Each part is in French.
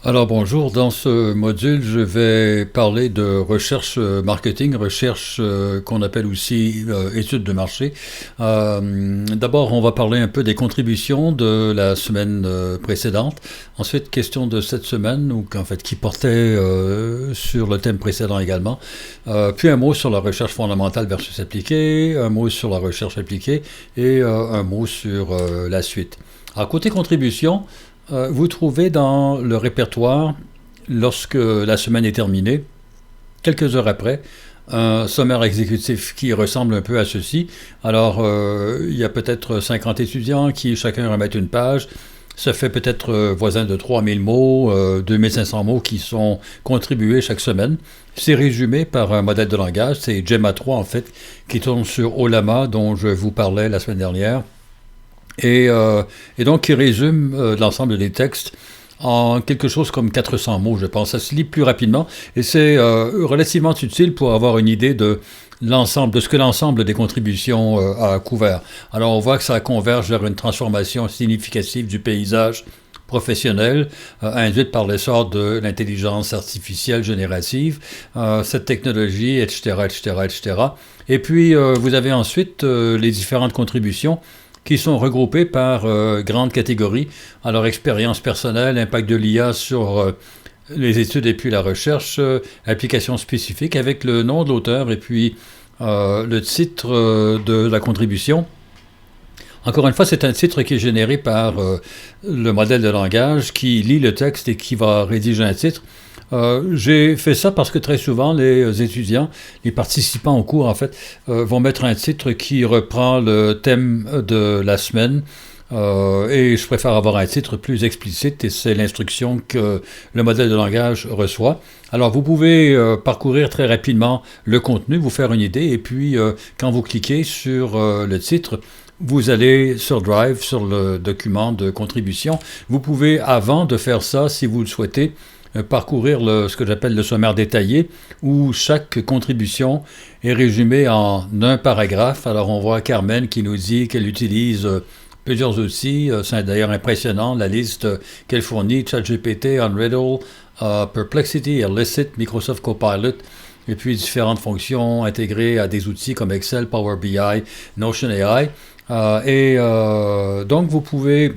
Alors bonjour, dans ce module, je vais parler de recherche marketing, recherche qu'on appelle aussi études de marché. D'abord, on va parler un peu des contributions de la semaine précédente. Ensuite, question de cette semaine, ou en fait qui portait sur le thème précédent également. Puis un mot sur la recherche fondamentale versus appliquée, un mot sur la recherche appliquée et un mot sur la suite. Alors côté contribution, vous trouvez dans le répertoire, lorsque la semaine est terminée, quelques heures après, un sommaire exécutif qui ressemble un peu à ceci. Alors, il y a peut-être 50 étudiants qui chacun remettent une page. Ça fait peut-être voisin de 3000 mots, 2500 mots qui sont contribués chaque semaine. C'est résumé par un modèle de langage, c'est Gemma 3 en fait, qui tourne sur Olama, dont je vous parlais la semaine dernière. Et donc, qui résume l'ensemble des textes en quelque chose comme 400 mots, je pense. Ça se lit plus rapidement et c'est relativement utile pour avoir une idée de l'ensemble, de ce que l'ensemble des contributions a couvert. Alors, on voit que ça converge vers une transformation significative du paysage professionnel induite par l'essor de l'intelligence artificielle générative, cette technologie, etc., etc., etc. Et puis, vous avez ensuite les différentes contributions qui sont regroupés par grandes catégories. Alors, expérience personnelle, impact de l'IA sur les études et puis la recherche, applications spécifiques avec le nom de l'auteur et puis le titre de la contribution. Encore une fois, c'est un titre qui est généré par le modèle de langage qui lit le texte et qui va rédiger un titre. J'ai fait ça parce que très souvent, les étudiants, les participants au cours, en fait, vont mettre un titre qui reprend le thème de la semaine. Et je préfère avoir un titre plus explicite et c'est l'instruction que le modèle de langage reçoit. Alors, vous pouvez parcourir très rapidement le contenu, vous faire une idée, et puis quand vous cliquez sur le titre, vous allez sur Drive, sur le document de contribution. Vous pouvez, avant de faire ça, si vous le souhaitez, parcourir ce que j'appelle le sommaire détaillé, où chaque contribution est résumée en un paragraphe. Alors on voit Carmen qui nous dit qu'elle utilise plusieurs outils. C'est d'ailleurs impressionnant, la liste qu'elle fournit: ChatGPT, Unreadable, Perplexity, Elicit, Microsoft Copilot, et puis différentes fonctions intégrées à des outils comme Excel, Power BI, Notion AI. Donc vous pouvez,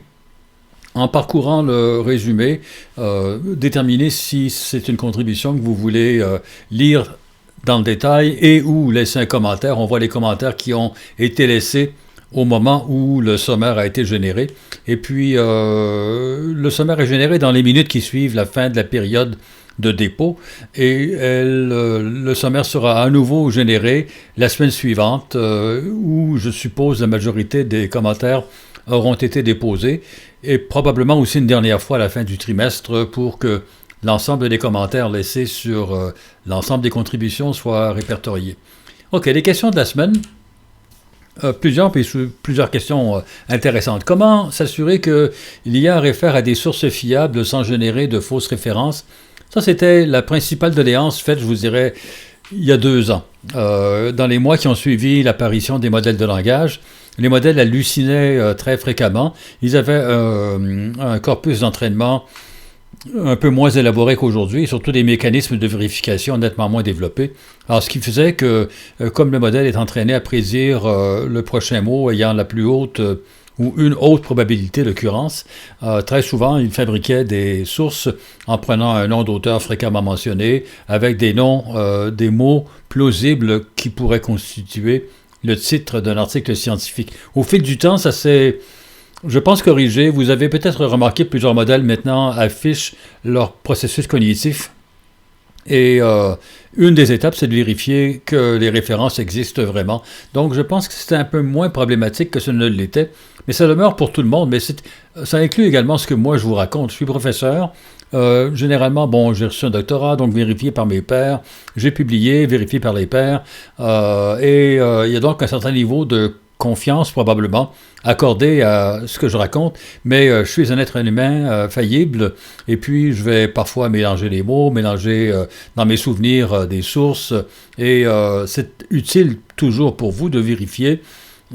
en parcourant le résumé, déterminer si c'est une contribution que vous voulez lire dans le détail et ou laisser un commentaire. On voit les commentaires qui ont été laissés au moment où le sommaire a été généré. Et puis, le sommaire est généré dans les minutes qui suivent la fin de la période de dépôt et le sommaire sera à nouveau généré la semaine suivante où je suppose la majorité des commentaires auront été déposés et probablement aussi une dernière fois à la fin du trimestre pour que l'ensemble des commentaires laissés sur l'ensemble des contributions soient répertoriés. OK, les questions de la semaine. Plusieurs questions intéressantes. Comment s'assurer que l'IA réfère à des sources fiables sans générer de fausses références? Ça, c'était la principale doléance faite, je vous dirais, il y a 2 ans. Dans les mois qui ont suivi l'apparition des modèles de langage, les modèles hallucinaient très fréquemment. Ils avaient un corpus d'entraînement un peu moins élaboré qu'aujourd'hui, et surtout des mécanismes de vérification nettement moins développés. Alors, ce qui faisait que, comme le modèle est entraîné à prédire le prochain mot ayant la plus haute ou une haute probabilité d'occurrence, très souvent, il fabriquait des sources en prenant un nom d'auteur fréquemment mentionné, avec des noms, des mots plausibles qui pourraient constituer le titre d'un article scientifique. Au fil du temps, ça s'est, je pense, corrigé. Vous avez peut-être remarqué que plusieurs modèles maintenant affichent leur processus cognitif. Et une des étapes, c'est de vérifier que les références existent vraiment. Donc, je pense que c'est un peu moins problématique que ce ne l'était. Mais ça demeure pour tout le monde. Mais ça inclut également ce que moi, je vous raconte. Je suis professeur. Généralement, j'ai reçu un doctorat, donc vérifié par mes pairs. J'ai publié, vérifié par les pairs. Il y a donc un certain niveau de confiance, probablement, accordée à ce que je raconte, mais je suis un être humain faillible, et puis je vais parfois mélanger les mots, mélanger dans mes souvenirs des sources, et c'est utile toujours pour vous de vérifier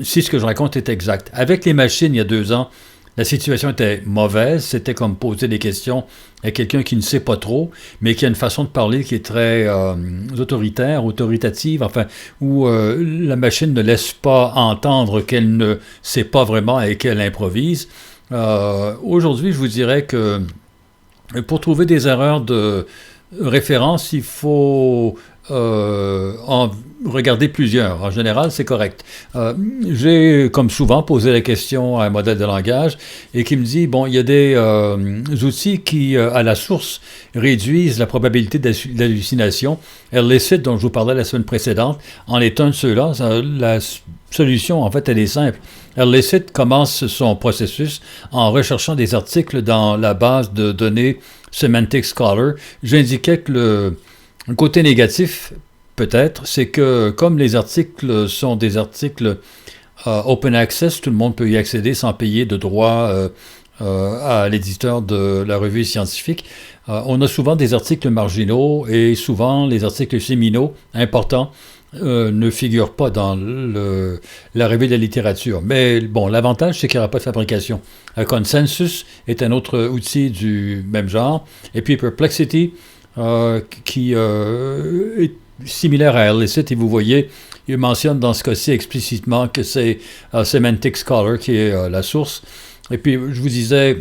si ce que je raconte est exact. Avec les machines, il y a 2 ans, la situation était mauvaise, c'était comme poser des questions à quelqu'un qui ne sait pas trop, mais qui a une façon de parler qui est très autoritaire, autoritative, enfin, où la machine ne laisse pas entendre qu'elle ne sait pas vraiment et qu'elle improvise. Aujourd'hui, je vous dirais que pour trouver des erreurs de référence, il faut en regarder plusieurs. En général, c'est correct. J'ai, comme souvent, posé la question à un modèle de langage et qui me dit, bon, il y a des outils qui, à la source, réduisent la probabilité d'hallucination. Erlicit, dont je vous parlais la semaine précédente, en est un de ceux-là. La solution, en fait, elle est simple. Erlicit commence son processus en recherchant des articles dans la base de données Semantic Scholar. J'indiquais que le côté négatif, peut-être, c'est que comme les articles sont des articles open access, tout le monde peut y accéder sans payer de droits à l'éditeur de la revue scientifique. On a souvent des articles marginaux et souvent les articles séminaux importants ne figurent pas dans la revue de la littérature. Mais bon, l'avantage, c'est qu'il n'y aura pas de fabrication. Consensus est un autre outil du même genre. Et puis Perplexity, qui est similaire à Erlicit, et vous voyez, il mentionne dans ce cas-ci explicitement que c'est Semantic Scholar qui est la source. Et puis, je vous disais,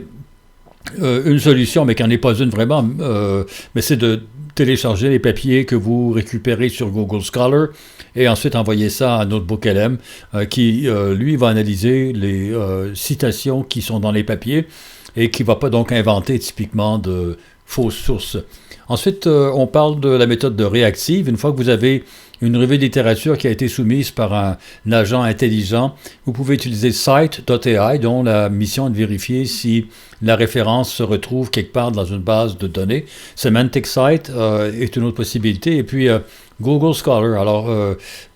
une solution, mais qui n'en est pas une vraiment, mais c'est de télécharger les papiers que vous récupérez sur Google Scholar et ensuite envoyer ça à NotebookLM qui, lui, va analyser les citations qui sont dans les papiers et qui ne va pas donc inventer typiquement de fausses sources. Ensuite, on parle de la méthode de réactive. Une fois que vous avez une revue de littérature qui a été soumise par un agent intelligent, vous pouvez utiliser Cite.ai, dont la mission est de vérifier si la référence se retrouve quelque part dans une base de données. Semantic Cite est une autre possibilité. Et puis, Google Scholar. Alors,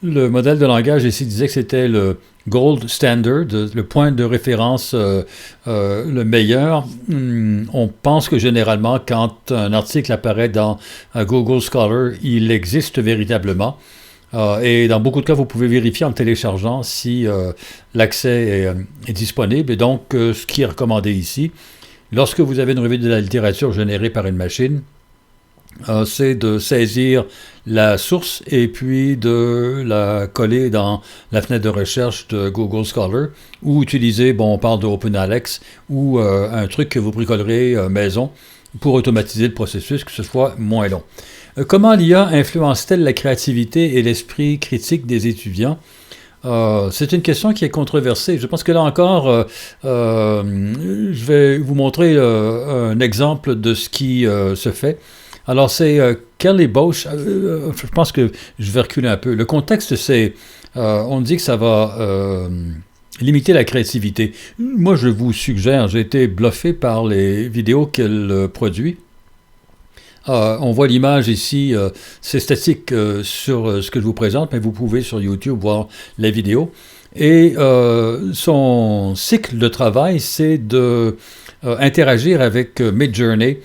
le modèle de langage ici disait que c'était le gold standard, le point de référence le meilleur. On pense que généralement, quand un article apparaît dans Google Scholar, il existe véritablement. Et dans beaucoup de cas, vous pouvez vérifier en téléchargeant si l'accès est disponible. Et donc, ce qui est recommandé ici, lorsque vous avez une revue de la littérature générée par une machine, c'est de saisir la source et puis de la coller dans la fenêtre de recherche de Google Scholar ou utiliser, bon, on parle de OpenAlex ou un truc que vous bricolerez maison pour automatiser le processus, que ce soit moins long. Comment l'IA influence-t-elle la créativité et l'esprit critique des étudiants? C'est une question qui est controversée. Je pense que là encore, je vais vous montrer un exemple de ce qui se fait. Alors, c'est Kelly Bosch. Je pense que je vais reculer un peu. Le contexte, c'est, on dit que ça va limiter la créativité. Moi, je vous suggère, j'ai été bluffé par les vidéos qu'elle produit. On voit l'image ici, c'est statique sur ce que je vous présente, mais vous pouvez sur YouTube voir la vidéo. Et son cycle de travail, c'est de interagir avec Midjourney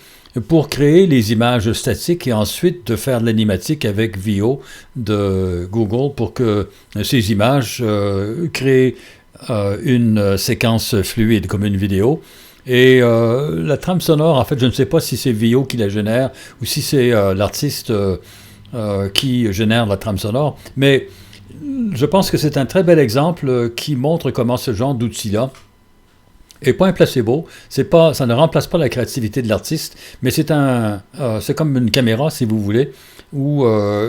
pour créer les images statiques et ensuite de faire de l'animatique avec VO de Google pour que ces images créent une séquence fluide comme une vidéo. Et la trame sonore, en fait, je ne sais pas si c'est VO qui la génère ou si c'est l'artiste qui génère la trame sonore, mais je pense que c'est un très bel exemple qui montre comment ce genre d'outil-là et pas un placebo, ça ne remplace pas la créativité de l'artiste, mais c'est comme une caméra, si vous voulez, où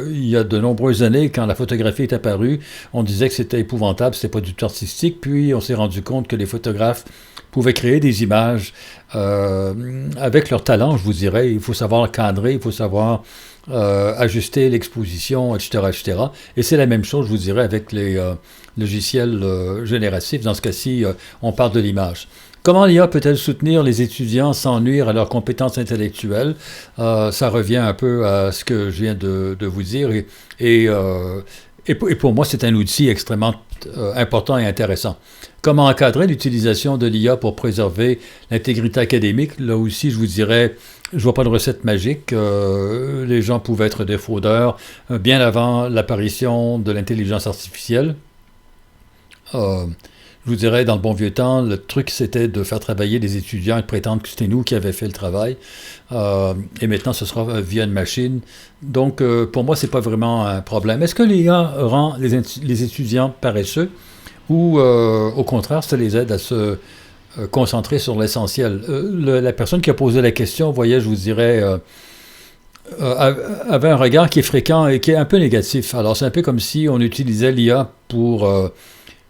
il y a de nombreuses années, quand la photographie est apparue, on disait que c'était épouvantable, c'était pas du tout artistique, puis on s'est rendu compte que les photographes pouvaient créer des images avec leur talent, je vous dirais. Il faut savoir cadrer, il faut savoir ajuster l'exposition, etc., etc. Et c'est la même chose, je vous dirais, avec les logiciels génératifs. Dans ce cas-ci, on parle de l'image. Comment l'IA peut-elle soutenir les étudiants sans nuire à leurs compétences intellectuelles? Ça revient un peu à ce que je viens de vous dire. Et pour moi, c'est un outil extrêmement important et intéressant. Comment encadrer l'utilisation de l'IA pour préserver l'intégrité académique? Là aussi, je vous dirais, je ne vois pas de recette magique. Les gens pouvaient être des fraudeurs bien avant l'apparition de l'intelligence artificielle. Je vous dirais, dans le bon vieux temps, le truc, c'était de faire travailler des étudiants et de prétendre que c'était nous qui avions fait le travail. Et maintenant, ce sera via une machine. Donc, pour moi, c'est pas vraiment un problème. Est-ce que l'IA rend les étudiants paresseux ou, au contraire, ça les aide à se concentrer sur l'essentiel? La personne qui a posé la question, voyez, je vous dirais, avait un regard qui est fréquent et qui est un peu négatif. Alors, c'est un peu comme si on utilisait l'IA pour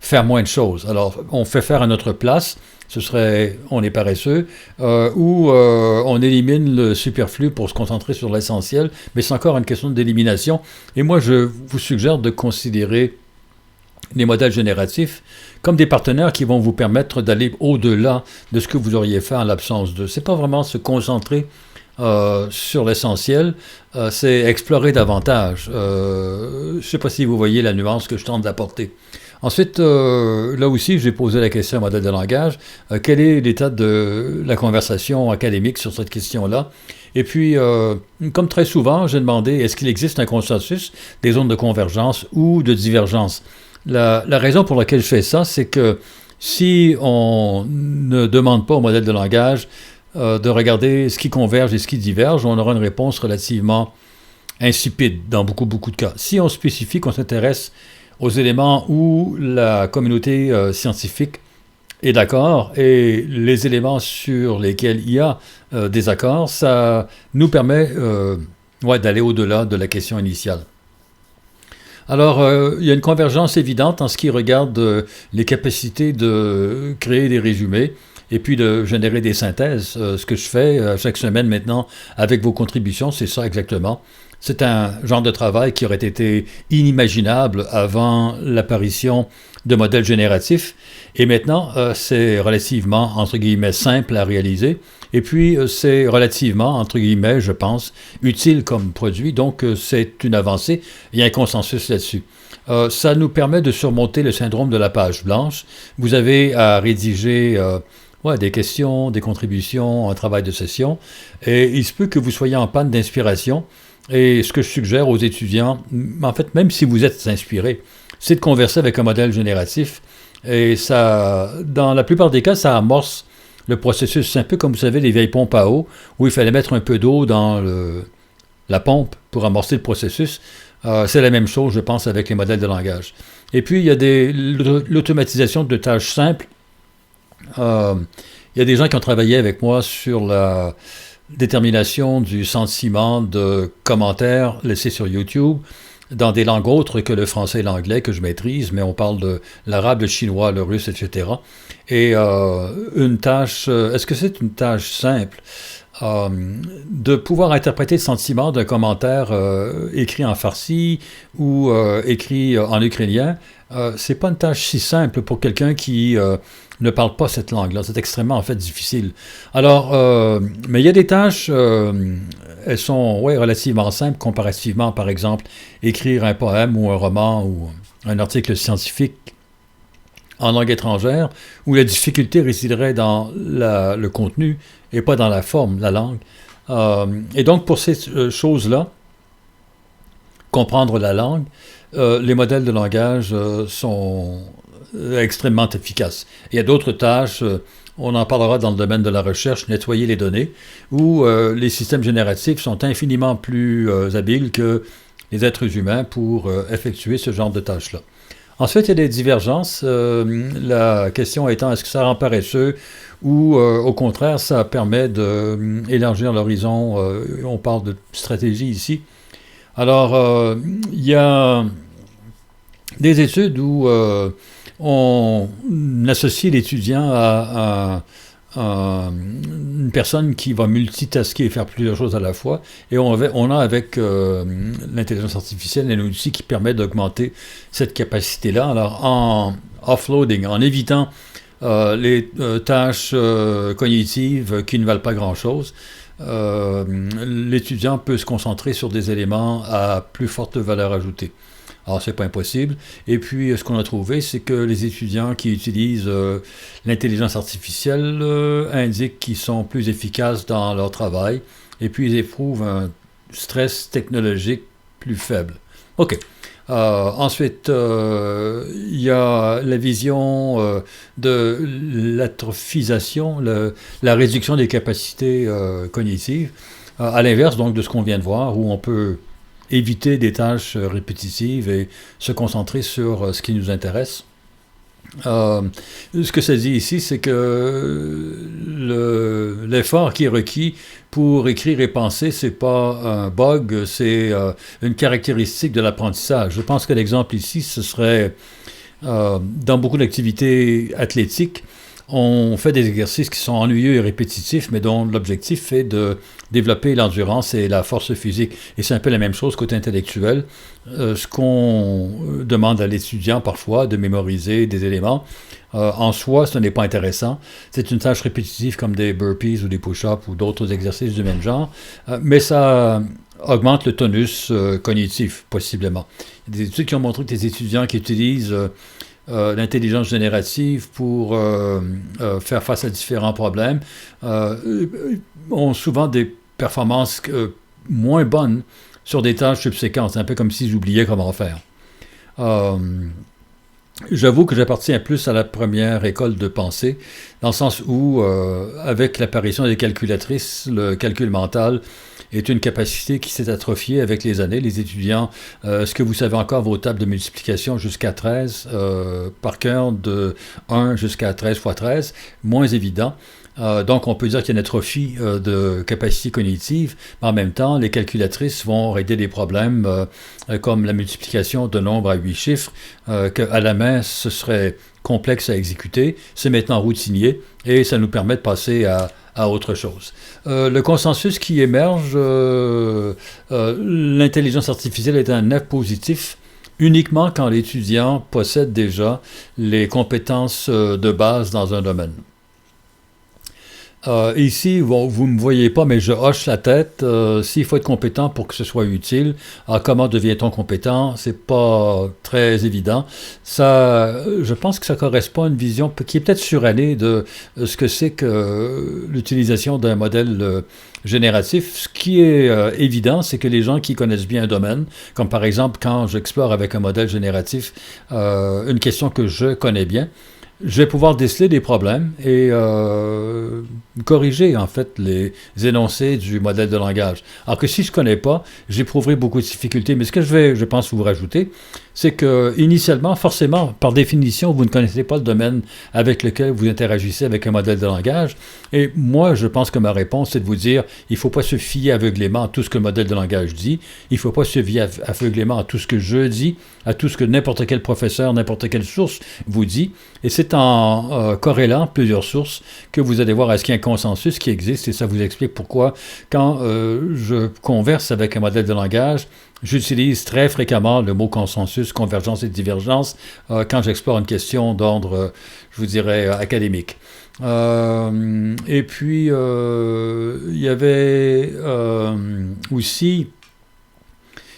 faire moins de choses. Alors, on fait faire à notre place, ce serait, on est paresseux, ou on élimine le superflu pour se concentrer sur l'essentiel, mais c'est encore une question d'élimination. Et moi, je vous suggère de considérer les modèles génératifs comme des partenaires qui vont vous permettre d'aller au-delà de ce que vous auriez fait en l'absence d'eux. C'est pas vraiment se concentrer sur l'essentiel, c'est explorer davantage. Je ne sais pas si vous voyez la nuance que je tente d'apporter. Ensuite, là aussi, j'ai posé la question à modèle de langage. Quel est l'état de la conversation académique sur cette question-là? Et puis, comme très souvent, j'ai demandé, est-ce qu'il existe un consensus, des zones de convergence ou de divergence? La raison pour laquelle je fais ça, c'est que si on ne demande pas au modèle de langage de regarder ce qui converge et ce qui diverge, on aura une réponse relativement insipide dans beaucoup, beaucoup de cas. Si on spécifie qu'on s'intéresse aux éléments où la communauté scientifique est d'accord et les éléments sur lesquels il y a des accords, ça nous permet d'aller au-delà de la question initiale. Alors, il y a une convergence évidente en ce qui regarde les capacités de créer des résumés et puis de générer des synthèses. Ce que je fais chaque semaine maintenant avec vos contributions, c'est ça exactement. C'est un genre de travail qui aurait été inimaginable avant l'apparition de modèles génératifs. Et maintenant, c'est relativement, entre guillemets, simple à réaliser. Et puis, c'est relativement, entre guillemets, je pense, utile comme produit. Donc, c'est une avancée. Il y a un consensus là-dessus. Ça nous permet de surmonter le syndrome de la page blanche. Vous avez à rédiger des questions, des contributions, un travail de session. Et il se peut que vous soyez en panne d'inspiration. Et ce que je suggère aux étudiants, en fait, même si vous êtes inspiré, c'est de converser avec un modèle génératif. Et ça, dans la plupart des cas, ça amorce le processus. C'est un peu comme, vous savez, les vieilles pompes à eau, où il fallait mettre un peu d'eau dans la pompe pour amorcer le processus. C'est la même chose, je pense, avec les modèles de langage. Et puis, il y a l'automatisation de tâches simples. Il y a des gens qui ont travaillé avec moi sur la détermination du sentiment de commentaires laissés sur YouTube dans des langues autres que le français et l'anglais que je maîtrise, mais on parle de l'arabe, le chinois, le russe, etc. Et une tâche, est-ce que c'est une tâche simple de pouvoir interpréter le sentiment d'un commentaire écrit en farsi ou écrit en ukrainien? C'est pas une tâche si simple pour quelqu'un qui ne parle pas cette langue-là. C'est extrêmement, en fait, difficile. Alors, mais il y a des tâches, elles sont relativement simples comparativement, par exemple, écrire un poème ou un roman ou un article scientifique en langue étrangère, où la difficulté résiderait dans le contenu et pas dans la forme, la langue. Et donc, pour ces choses-là, comprendre la langue, les modèles de langage sont extrêmement efficaces. Il y a d'autres tâches, on en parlera dans le domaine de la recherche, nettoyer les données, où les systèmes génératifs sont infiniment plus habiles que les êtres humains pour effectuer ce genre de tâches-là. Ensuite, il y a des divergences. La question étant, est-ce que ça rend paresseux ou au contraire, ça permet d'élargir l'horizon. On parle de stratégie ici. Alors, il y a des études où on associe l'étudiant à une personne qui va multitasker et faire plusieurs choses à la fois. Et on a avec l'intelligence artificielle un outil qui permet d'augmenter cette capacité-là. Alors, en offloading, en évitant les tâches cognitives qui ne valent pas grand-chose, l'étudiant peut se concentrer sur des éléments à plus forte valeur ajoutée. Alors, c'est pas impossible. Et puis, ce qu'on a trouvé, c'est que les étudiants qui utilisent l'intelligence artificielle indiquent qu'ils sont plus efficaces dans leur travail et puis ils éprouvent un stress technologique plus faible. OK. Ensuite, il y a la vision de l'atrophisation, la réduction des capacités cognitives, à l'inverse donc de ce qu'on vient de voir, où on peut éviter des tâches répétitives et se concentrer sur ce qui nous intéresse. Euh, Ce que ça dit ici, c'est que l'effort qui est requis pour écrire et penser, c'est pas un bug, c'est une caractéristique de l'apprentissage. Je pense que l'exemple ici, ce serait dans beaucoup d'activités athlétiques, on fait des exercices qui sont ennuyeux et répétitifs, mais dont l'objectif est de développer l'endurance et la force physique. Et c'est un peu la même chose côté intellectuel. Ce qu'on demande à l'étudiant parfois de mémoriser des éléments, en soi, ce n'est pas intéressant. C'est une tâche répétitive comme des burpees ou des push-ups ou d'autres exercices du même genre, mais ça augmente le tonus cognitif, possiblement. Il y a des études qui ont montré que les étudiants qui utilisent l'intelligence générative pour faire face à différents problèmes ont souvent des performances moins bonnes sur des tâches subséquentes. C'est un peu comme s'ils oubliaient comment faire. Euh, J'avoue que j'appartiens plus à la première école de pensée, dans le sens où, avec l'apparition des calculatrices, le calcul mental est une capacité qui s'est atrophiée avec les années. Les étudiants, est-ce que vous savez encore vos tables de multiplication jusqu'à 13, par cœur de 1 jusqu'à 13 fois 13? Moins évident. Donc, on peut dire qu'il y a une atrophie de capacité cognitive, mais en même temps, les calculatrices vont régler des problèmes comme la multiplication de nombres à 8 chiffres, qu'à la main, ce serait complexe à exécuter. C'est maintenant routinier et ça nous permet de passer à autre chose. Le consensus qui émerge, l'intelligence artificielle est un net positif uniquement quand l'étudiant possède déjà les compétences de base dans un domaine. Ici, bon, vous ne me voyez pas, mais je hoche la tête. S'il faut être compétent pour que ce soit utile, alors comment devient-on compétent? C'est pas très évident. Ça, je pense que ça correspond à une vision qui est peut-être surannée de ce que c'est que l'utilisation d'un modèle génératif. Ce qui est évident, c'est que les gens qui connaissent bien un domaine, comme par exemple quand j'explore avec un modèle génératif une question que je connais bien, je vais pouvoir déceler des problèmes et corriger en fait les énoncés du modèle de langage. Alors que si je ne connais pas, j'éprouverai beaucoup de difficultés. Mais ce que je pense vous rajouter, c'est que initialement, forcément, par définition, vous ne connaissez pas le domaine avec lequel vous interagissez avec un modèle de langage. Et moi, je pense que ma réponse, c'est de vous dire, il ne faut pas se fier aveuglément à tout ce que le modèle de langage dit. Il ne faut pas se fier aveuglément à tout ce que je dis, à tout ce que n'importe quel professeur, n'importe quelle source vous dit. Et c'est en corrélant plusieurs sources que vous allez voir est-ce qu'il y a un consensus qui existe. Et ça vous explique pourquoi, quand je converse avec un modèle de langage, j'utilise très fréquemment le mot consensus, convergence et divergence quand j'explore une question d'ordre, je vous dirais, académique. Et puis, il y avait aussi...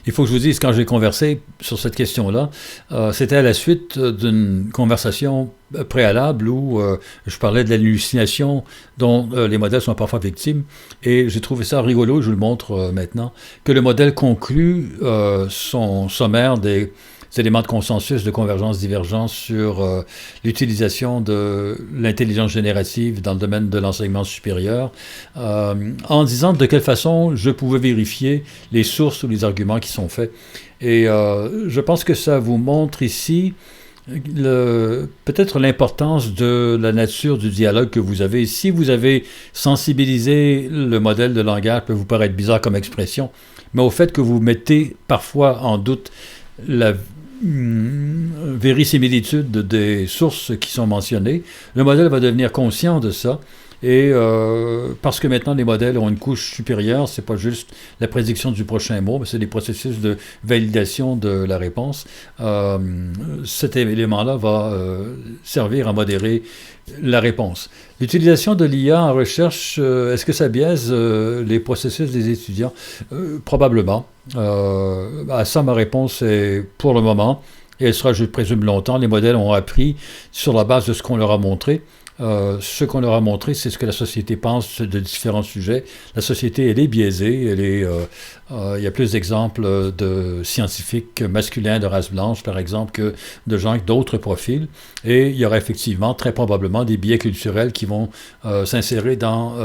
Il faut que je vous dise, quand j'ai conversé sur cette question-là, c'était à la suite d'une conversation préalable où je parlais de l'hallucination dont les modèles sont parfois victimes. Et j'ai trouvé ça rigolo, je vous le montre maintenant, que le modèle conclut son sommaire des éléments de consensus, de convergence, divergence sur l'utilisation de l'intelligence générative dans le domaine de l'enseignement supérieur, en disant de quelle façon je pouvais vérifier les sources ou les arguments qui sont faits. Et je pense que ça vous montre ici peut-être l'importance de la nature du dialogue que vous avez. Si vous avez sensibilisé le modèle de langage, peut vous paraître bizarre comme expression, mais au fait que vous mettez parfois en doute la vérisimilitude des sources qui sont mentionnées, le modèle va devenir conscient de ça. Et parce que maintenant les modèles ont une couche supérieure, c'est pas juste la prédiction du prochain mot, mais c'est des processus de validation de la réponse. Cet élément-là va servir à modérer la réponse. L'utilisation de l'IA en recherche, est-ce que ça biaise les processus des étudiants? Probablement. À ça, ma réponse est pour le moment, et elle sera, je présume, longtemps. Les modèles ont appris sur la base de ce qu'on leur a montré. Ce qu'on leur a montré, c'est ce que la société pense de différents sujets. La société, elle est biaisée. Il y a plus d'exemples de scientifiques masculins de race blanche, par exemple, que de gens avec d'autres profils. Et il y aura effectivement, très probablement, des biais culturels qui vont s'insérer dans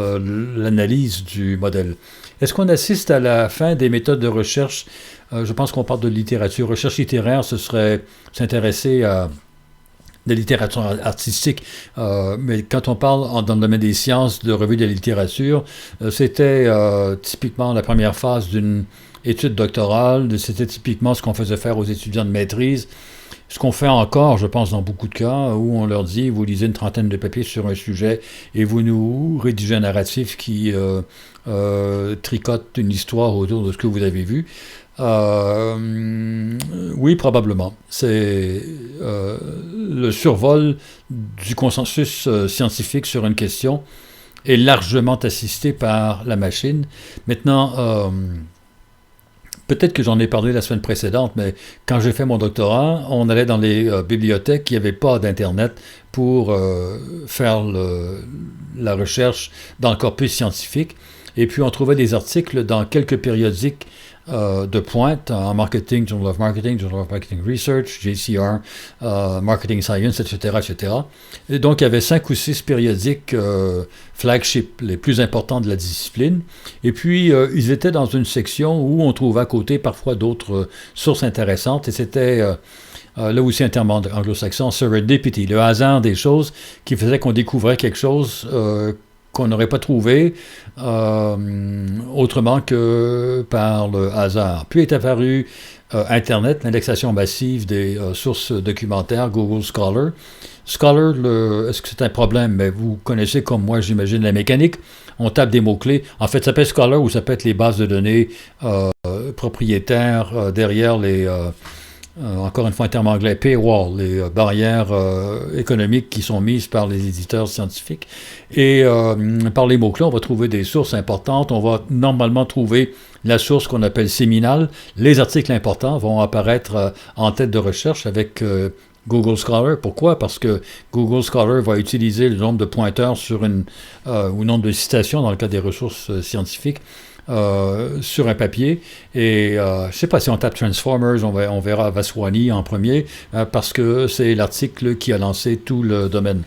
l'analyse du modèle. Est-ce qu'on assiste à la fin des méthodes de recherche? Je pense qu'on parle de littérature. Recherche littéraire, ce serait s'intéresser à de littérature artistique, mais quand on parle dans le domaine des sciences de revue de littérature, c'était typiquement la première phase d'une étude doctorale, c'était typiquement ce qu'on faisait faire aux étudiants de maîtrise, ce qu'on fait encore, je pense, dans beaucoup de cas, où on leur dit, vous lisez une trentaine de papiers sur un sujet et vous nous rédigez un narratif qui tricote une histoire autour de ce que vous avez vu. Oui, probablement. C'est le survol du consensus scientifique sur une question est largement assisté par la machine. Maintenant, peut-être que j'en ai parlé la semaine précédente, mais quand j'ai fait mon doctorat, on allait dans les bibliothèques, il n'y avait pas d'Internet pour faire la recherche dans le corpus scientifique. Et puis on trouvait des articles dans quelques périodiques de pointe en marketing, Journal of Marketing Research, JCR, Marketing Science, etc., etc. Et donc, il y avait 5 ou 6 périodiques flagship, les plus importants de la discipline. Et puis, ils étaient dans une section où on trouvait à côté parfois d'autres sources intéressantes. Et c'était là aussi un terme anglo-saxon, serendipity, le hasard des choses qui faisait qu'on découvrait quelque chose qu'on n'aurait pas trouvé autrement que par le hasard. Puis est apparu Internet, l'indexation massive des sources documentaires, Google Scholar. Scholar, est-ce que c'est un problème? Mais vous connaissez comme moi, j'imagine, la mécanique. On tape des mots-clés. En fait, ça peut être Scholar ou ça peut être les bases de données propriétaires derrière les... encore une fois un terme anglais, paywall, les barrières économiques qui sont mises par les éditeurs scientifiques. Et par les mots-clés, on va trouver des sources importantes. On va normalement trouver la source qu'on appelle séminale. Les articles importants vont apparaître en tête de recherche avec Google Scholar. Pourquoi? Parce que Google Scholar va utiliser le nombre de pointeurs sur ou le nombre de citations dans le cas des ressources scientifiques sur un papier. Et je ne sais pas si on tape Transformers, on verra Vaswani en premier, parce que c'est l'article qui a lancé tout le domaine.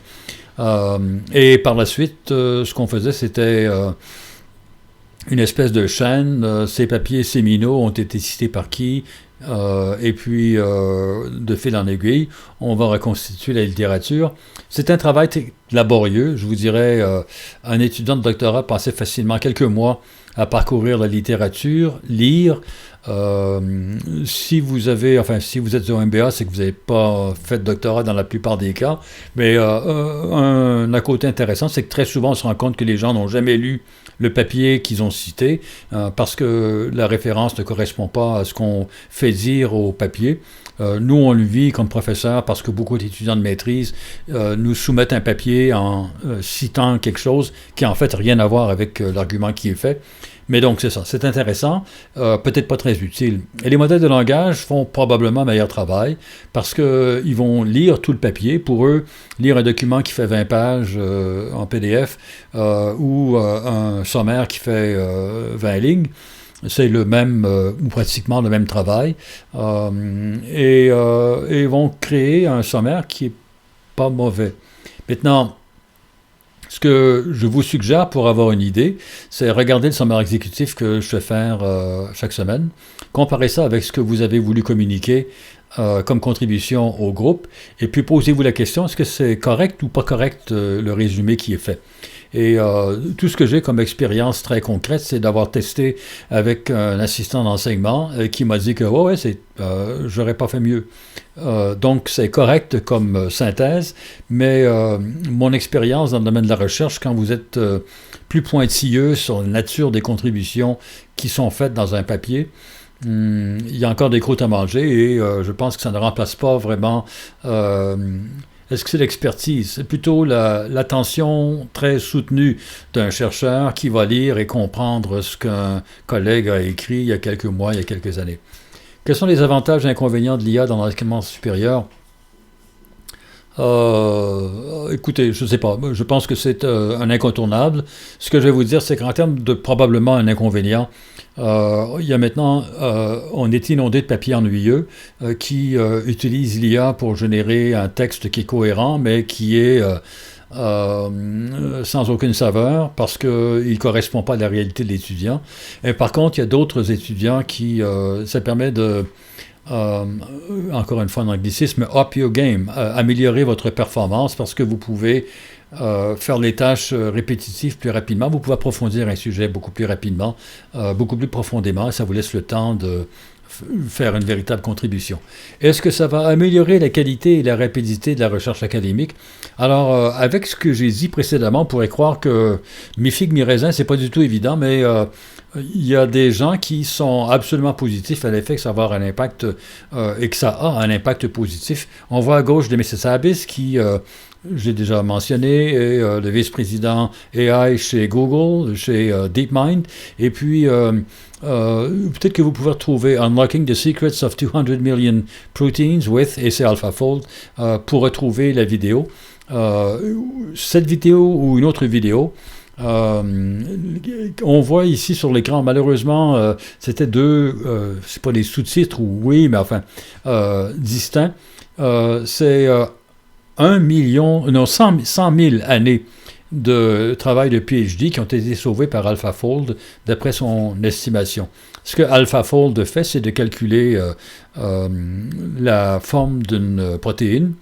Et par la suite, ce qu'on faisait, c'était une espèce de chaîne. Ces papiers séminaux ont été cités par qui? Et puis, de fil en aiguille, on va reconstituer la littérature. C'est un travail laborieux. Je vous dirais, un étudiant de doctorat passait facilement quelques mois à parcourir la littérature, lire. Si vous êtes au MBA, c'est que vous n'avez pas fait de doctorat dans la plupart des cas. Mais un côté intéressant, c'est que très souvent, on se rend compte que les gens n'ont jamais lu le papier qu'ils ont cité parce que la référence ne correspond pas à ce qu'on fait dire au papier. Nous, on le vit comme professeur parce que beaucoup d'étudiants de maîtrise nous soumettent un papier en citant quelque chose qui en fait rien à voir avec l'argument qui est fait. Mais donc, c'est ça, c'est intéressant, peut-être pas très utile. Et les modèles de langage font probablement un meilleur travail parce qu'ils vont lire tout le papier. Pour eux, lire un document qui fait 20 pages en PDF ou un sommaire qui fait 20 lignes, c'est le même, ou pratiquement le même travail. Et ils vont créer un sommaire qui n'est pas mauvais. Maintenant, ce que je vous suggère pour avoir une idée, c'est regarder le sommaire exécutif que je fais faire chaque semaine, comparer ça avec ce que vous avez voulu communiquer comme contribution au groupe, et puis posez-vous la question, est-ce que c'est correct ou pas correct le résumé qui est fait? Et tout ce que j'ai comme expérience très concrète, c'est d'avoir testé avec un assistant d'enseignement qui m'a dit que j'aurais pas fait mieux. Donc c'est correct comme synthèse, mais mon expérience dans le domaine de la recherche, quand vous êtes plus pointilleux sur la nature des contributions qui sont faites dans un papier, il y a encore des croûtes à manger et je pense que ça ne remplace pas vraiment... Est-ce que c'est l'expertise? C'est plutôt l'attention très soutenue d'un chercheur qui va lire et comprendre ce qu'un collègue a écrit il y a quelques mois, il y a quelques années. Quels sont les avantages et inconvénients de l'IA dans l'enseignement supérieur? Écoutez, je ne sais pas. Je pense que c'est un incontournable. Ce que je vais vous dire, c'est qu'en termes de probablement un inconvénient, il y a maintenant, on est inondé de papiers ennuyeux qui utilisent l'IA pour générer un texte qui est cohérent, mais qui est sans aucune saveur parce qu'il ne correspond pas à la réalité de l'étudiant. Et par contre, il y a d'autres étudiants qui, ça permet de euh, encore une fois en anglicisme, up your game, améliorer votre performance parce que vous pouvez faire les tâches répétitives plus rapidement, vous pouvez approfondir un sujet beaucoup plus rapidement, beaucoup plus profondément, et ça vous laisse le temps de faire une véritable contribution. Est-ce que ça va améliorer la qualité et la rapidité de la recherche académique? Alors, avec ce que j'ai dit précédemment, on pourrait croire que mi figue, mi raisin, c'est pas du tout évident, mais il y a des gens qui sont absolument positifs à l'effet que ça va avoir un impact et que ça a un impact positif. On voit à gauche Demis Hassabis qui, j'ai déjà mentionné, est le vice-président AI chez Google, chez DeepMind, et puis peut-être que vous pouvez retrouver Unlocking the Secrets of 200 Million Proteins with, et c'est AlphaFold, pour retrouver la vidéo. Cette vidéo ou une autre vidéo, on voit ici sur l'écran, malheureusement, c'était deux, c'est pas des sous-titres, ou oui, mais enfin, distincts. C'est 1 million, non, 100 000 années de travail de PhD qui ont été sauvés par AlphaFold d'après son estimation. Ce que AlphaFold fait, c'est de calculer la forme d'une protéine.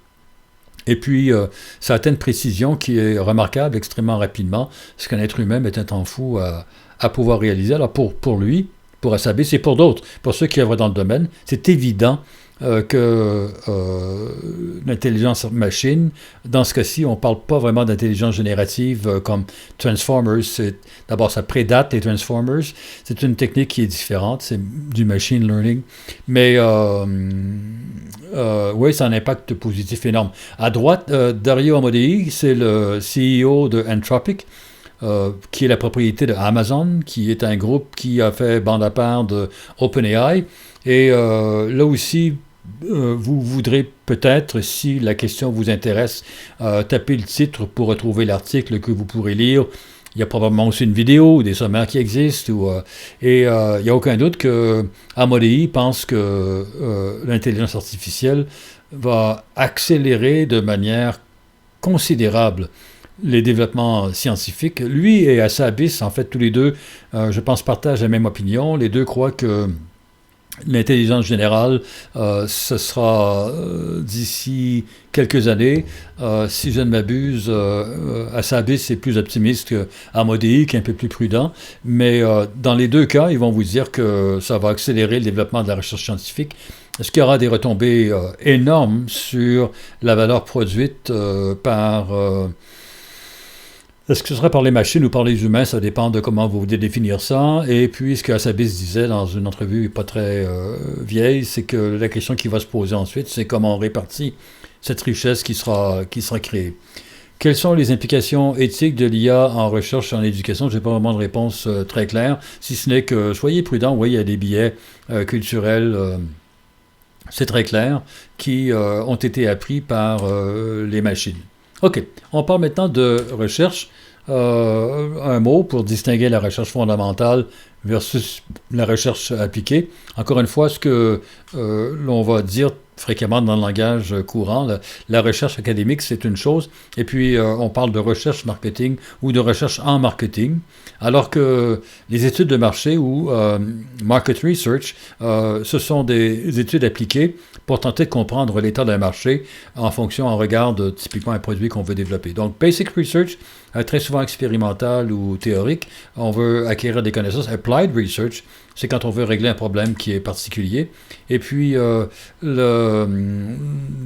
Et puis, ça atteint une précision qui est remarquable extrêmement rapidement, ce qu'un être humain met un temps fou à pouvoir réaliser. Alors, pour lui, pour Hassabis et pour d'autres, pour ceux qui œuvrent dans le domaine, c'est évident que l'intelligence machine, dans ce cas-ci, on ne parle pas vraiment d'intelligence générative comme Transformers. D'abord, ça prédate les Transformers. C'est une technique qui est différente, c'est du machine learning. Mais oui, ça a un impact positif énorme. À droite, Dario Amodei, c'est le CEO de Anthropic, qui est la propriété de Amazon, qui est un groupe qui a fait bande à part de OpenAI. Et là aussi, vous voudrez peut-être, si la question vous intéresse, taper le titre pour retrouver l'article que vous pourrez lire. Il y a probablement aussi une vidéo ou des sommaires qui existent. Et il n'y a aucun doute que Amodei pense que l'intelligence artificielle va accélérer de manière considérable les développements scientifiques. Lui et Hassabis, en fait, tous les deux, je pense, partagent la même opinion. Les deux croient que l'intelligence générale, ce sera d'ici quelques années. Si je ne m'abuse, Hassabis est plus optimiste qu'Amodei, qui est un peu plus prudent. Mais dans les deux cas, ils vont vous dire que ça va accélérer le développement de la recherche scientifique. Est-ce qu'il y aura des retombées énormes sur la valeur produite par... Est-ce que ce sera par les machines ou par les humains? Ça dépend de comment vous voulez définir ça. Et puis, ce que Hassabis disait dans une entrevue pas très vieille, c'est que la question qui va se poser ensuite, c'est comment on répartit cette richesse qui sera créée. Quelles sont les implications éthiques de l'IA en recherche et en éducation? Je n'ai pas vraiment de réponse très claire, si ce n'est que soyez prudents. Oui, il y a des biais culturels, c'est très clair, qui ont été appris par les machines. OK, on parle maintenant de recherche. Un mot pour distinguer la recherche fondamentale versus la recherche appliquée. Encore une fois, ce que l'on va dire fréquemment dans le langage courant, la recherche académique, c'est une chose, et puis on parle de recherche marketing ou de recherche en marketing, alors que les études de marché ou market research, ce sont des études appliquées pour tenter de comprendre l'état d'un marché en regard de typiquement un produit qu'on veut développer. Donc, basic research, très souvent expérimental ou théorique, on veut acquérir des connaissances. Applied research, c'est quand on veut régler un problème qui est particulier. Et puis, le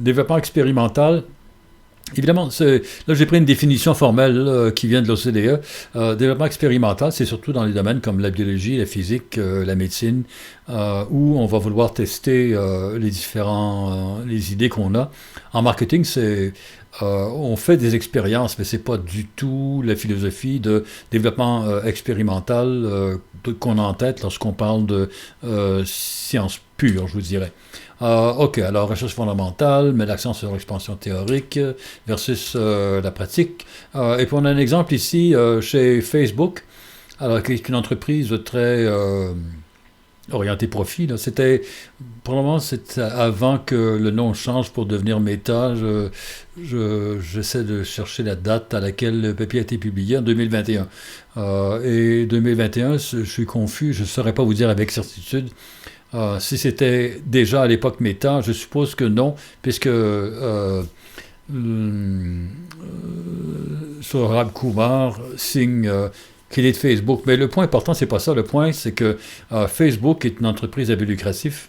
développement expérimental, évidemment, là j'ai pris une définition formelle qui vient de l'OCDE. Développement expérimental, c'est surtout dans les domaines comme la biologie, la physique, la médecine, où on va vouloir tester les idées qu'on a. En marketing, c'est On fait des expériences, mais c'est pas du tout la philosophie de développement expérimental qu'on a en tête lorsqu'on parle de science pure, je vous dirais. OK, alors recherche fondamentale, met l'accent sur l'expansion théorique versus la pratique. Et puis on a un exemple ici chez Facebook, alors qui est une entreprise très orientée profit. Là. Probablement, c'était avant que le nom change pour devenir Meta. J'essaie de chercher la date à laquelle le papier a été publié, en 2021. Et 2021, je suis confus, je ne saurais pas vous dire avec certitude. Si c'était déjà à l'époque Meta, je suppose que non, puisque Saurabh Kumar signe qu'il est de Facebook. Mais le point important, c'est pas ça. Le point, c'est que Facebook est une entreprise à but lucratif,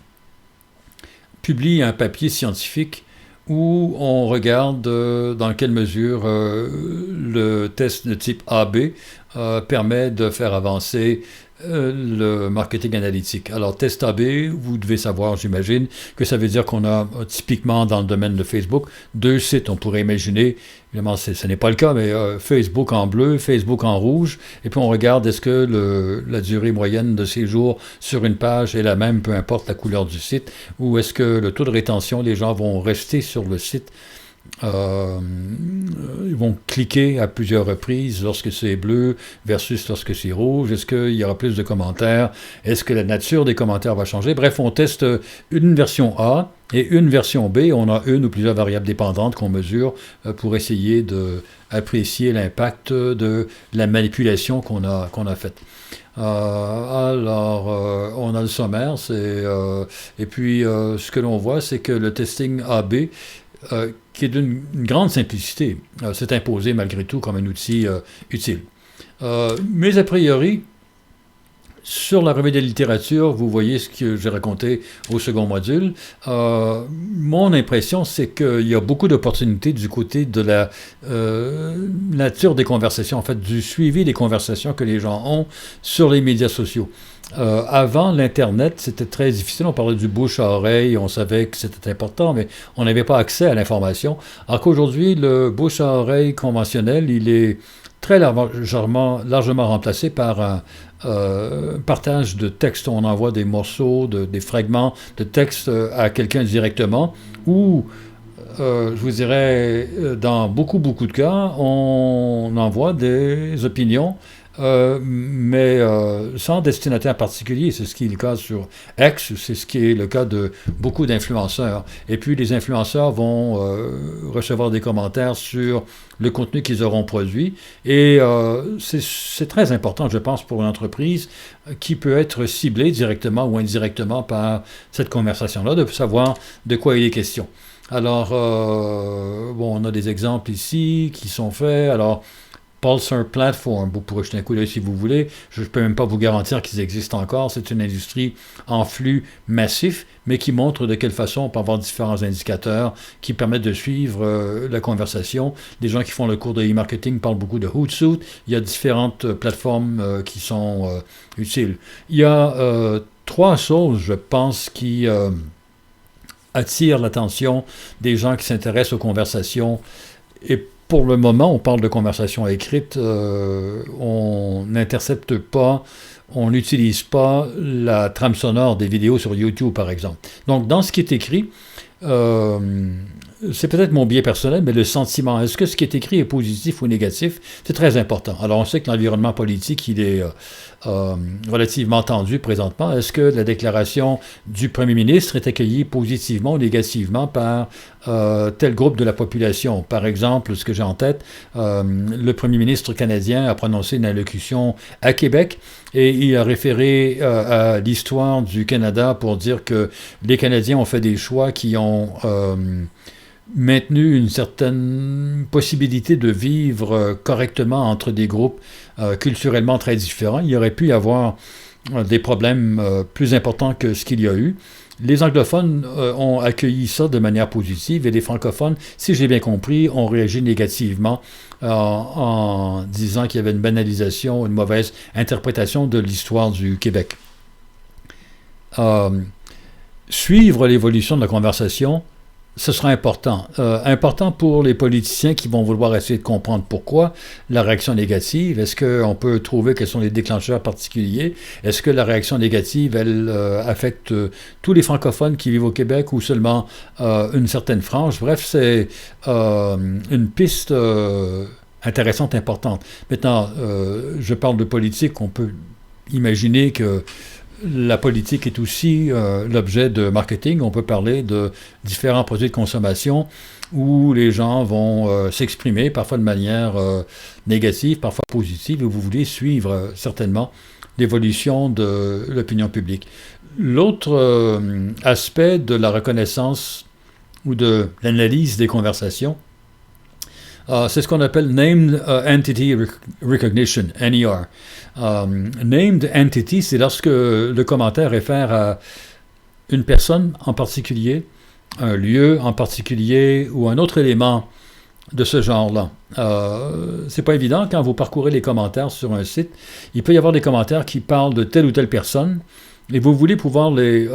publie un papier scientifique où on regarde dans quelle mesure le test de type AB permet de faire avancer le marketing analytique. Alors, test AB, vous devez savoir, j'imagine, que ça veut dire qu'on a typiquement dans le domaine de Facebook 2 sites. On pourrait imaginer, évidemment, ce n'est pas le cas, mais Facebook en bleu, Facebook en rouge, et puis on regarde est-ce que la durée moyenne de séjour sur une page est la même, peu importe la couleur du site, ou est-ce que le taux de rétention, les gens vont rester sur le site. Ils vont cliquer à plusieurs reprises lorsque c'est bleu versus lorsque c'est rouge. Est-ce qu'il y aura plus de commentaires? Est-ce que la nature des commentaires va changer? Bref, on teste une version A et une version B. On a une ou plusieurs variables dépendantes qu'on mesure pour essayer d'apprécier l'impact de la manipulation qu'on a faite. Alors, on a le sommaire, et puis ce que l'on voit, c'est que le testing AB qui est d'une grande simplicité, s'est imposé malgré tout comme un outil utile. Mais a priori, sur la revue de littérature, vous voyez ce que j'ai raconté au second module. Mon impression, c'est qu'il y a beaucoup d'opportunités du côté de la nature des conversations, en fait, du suivi des conversations que les gens ont sur les médias sociaux. Avant l'Internet, c'était très difficile. On parlait du bouche à oreille, on savait que c'était important, mais on n'avait pas accès à l'information. Alors qu'aujourd'hui, le bouche à oreille conventionnel, il est très largement remplacé par un partage de texte. On envoie des morceaux, des fragments de texte à quelqu'un directement, ou je vous dirais, dans beaucoup de cas, on envoie des opinions mais sans destinataire particulier. C'est ce qui est le cas sur X, c'est ce qui est le cas de beaucoup d'influenceurs. Et puis les influenceurs vont recevoir des commentaires sur le contenu qu'ils auront produit. Et c'est très important, je pense, pour une entreprise qui peut être ciblée directement ou indirectement par cette conversation-là, de savoir de quoi il est question. Alors, bon, on a des exemples ici qui sont faits. Alors, Pulsar Platform, vous pourrez jeter un coup d'œil si vous voulez. Je ne peux même pas vous garantir qu'ils existent encore. C'est une industrie en flux massif, mais qui montre de quelle façon on peut avoir différents indicateurs qui permettent de suivre la conversation. Les gens qui font le cours de e-marketing parlent beaucoup de Hootsuite. Il y a différentes plateformes qui sont utiles. Il y a 3 choses, je pense, qui attirent l'attention des gens qui s'intéressent aux conversations. Et pour le moment, on parle de conversation écrite, on n'intercepte pas, on n'utilise pas la trame sonore des vidéos sur YouTube, par exemple. Donc, dans ce qui est écrit, c'est peut-être mon biais personnel, mais le sentiment, est-ce que ce qui est écrit est positif ou négatif? C'est très important. Alors, on sait que l'environnement politique, il est relativement tendu présentement. Est-ce que la déclaration du premier ministre est accueillie positivement ou négativement par tel groupe de la population? Par exemple, ce que j'ai en tête, le premier ministre canadien a prononcé une allocution à Québec et il a référé à l'histoire du Canada pour dire que les Canadiens ont fait des choix qui ont maintenu une certaine possibilité de vivre correctement entre des groupes culturellement très différents. Il y aurait pu y avoir des problèmes plus importants que ce qu'il y a eu. Les anglophones ont accueilli ça de manière positive et les francophones, si j'ai bien compris, ont réagi négativement en disant qu'il y avait une banalisation, une mauvaise interprétation de l'histoire du Québec. Suivre l'évolution de la conversation, ce sera important. Important pour les politiciens qui vont vouloir essayer de comprendre pourquoi la réaction négative. Est-ce qu'on peut trouver quels sont les déclencheurs particuliers? Est-ce que la réaction négative, elle affecte tous les francophones qui vivent au Québec ou seulement une certaine frange? Bref, c'est une piste intéressante, importante. Maintenant, je parle de politique, on peut imaginer que la politique est aussi l'objet de marketing. On peut parler de différents produits de consommation où les gens vont s'exprimer, parfois de manière négative, parfois positive, et vous voulez suivre certainement l'évolution de l'opinion publique. L'autre aspect de la reconnaissance ou de l'analyse des conversations, c'est ce qu'on appelle Named Entity Recognition, NER. Named Entity, c'est lorsque le commentaire réfère à une personne en particulier, un lieu en particulier ou un autre élément de ce genre-là. C'est pas évident quand vous parcourez les commentaires sur un site. Il peut y avoir des commentaires qui parlent de telle ou telle personne et vous voulez pouvoir les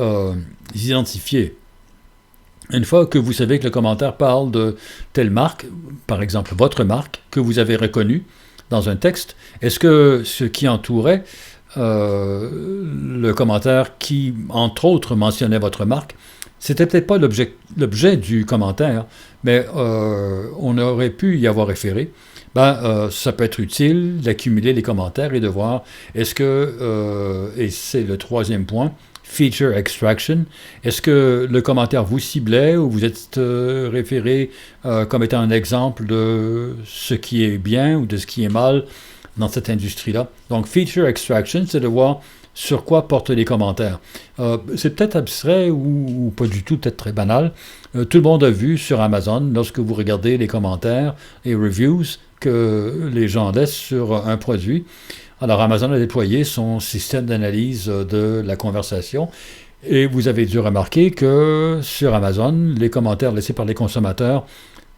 identifier. Une fois que vous savez que le commentaire parle de telle marque, par exemple votre marque, que vous avez reconnue dans un texte, est-ce que ce qui entourait le commentaire qui, entre autres, mentionnait votre marque, c'était peut-être pas l'objet du commentaire, mais on aurait pu y avoir référé. Ça peut être utile d'accumuler les commentaires et de voir est-ce que, et c'est le troisième point, feature extraction. Est-ce que le commentaire vous ciblait ou vous êtes référé comme étant un exemple de ce qui est bien ou de ce qui est mal dans cette industrie-là? Donc, feature extraction, c'est de voir sur quoi portent les commentaires. C'est peut-être abstrait ou pas du tout, peut-être très banal. Tout le monde a vu sur Amazon, lorsque vous regardez les commentaires et reviews que les gens laissent sur un produit. Alors, Amazon a déployé son système d'analyse de la conversation et vous avez dû remarquer que sur Amazon, les commentaires laissés par les consommateurs,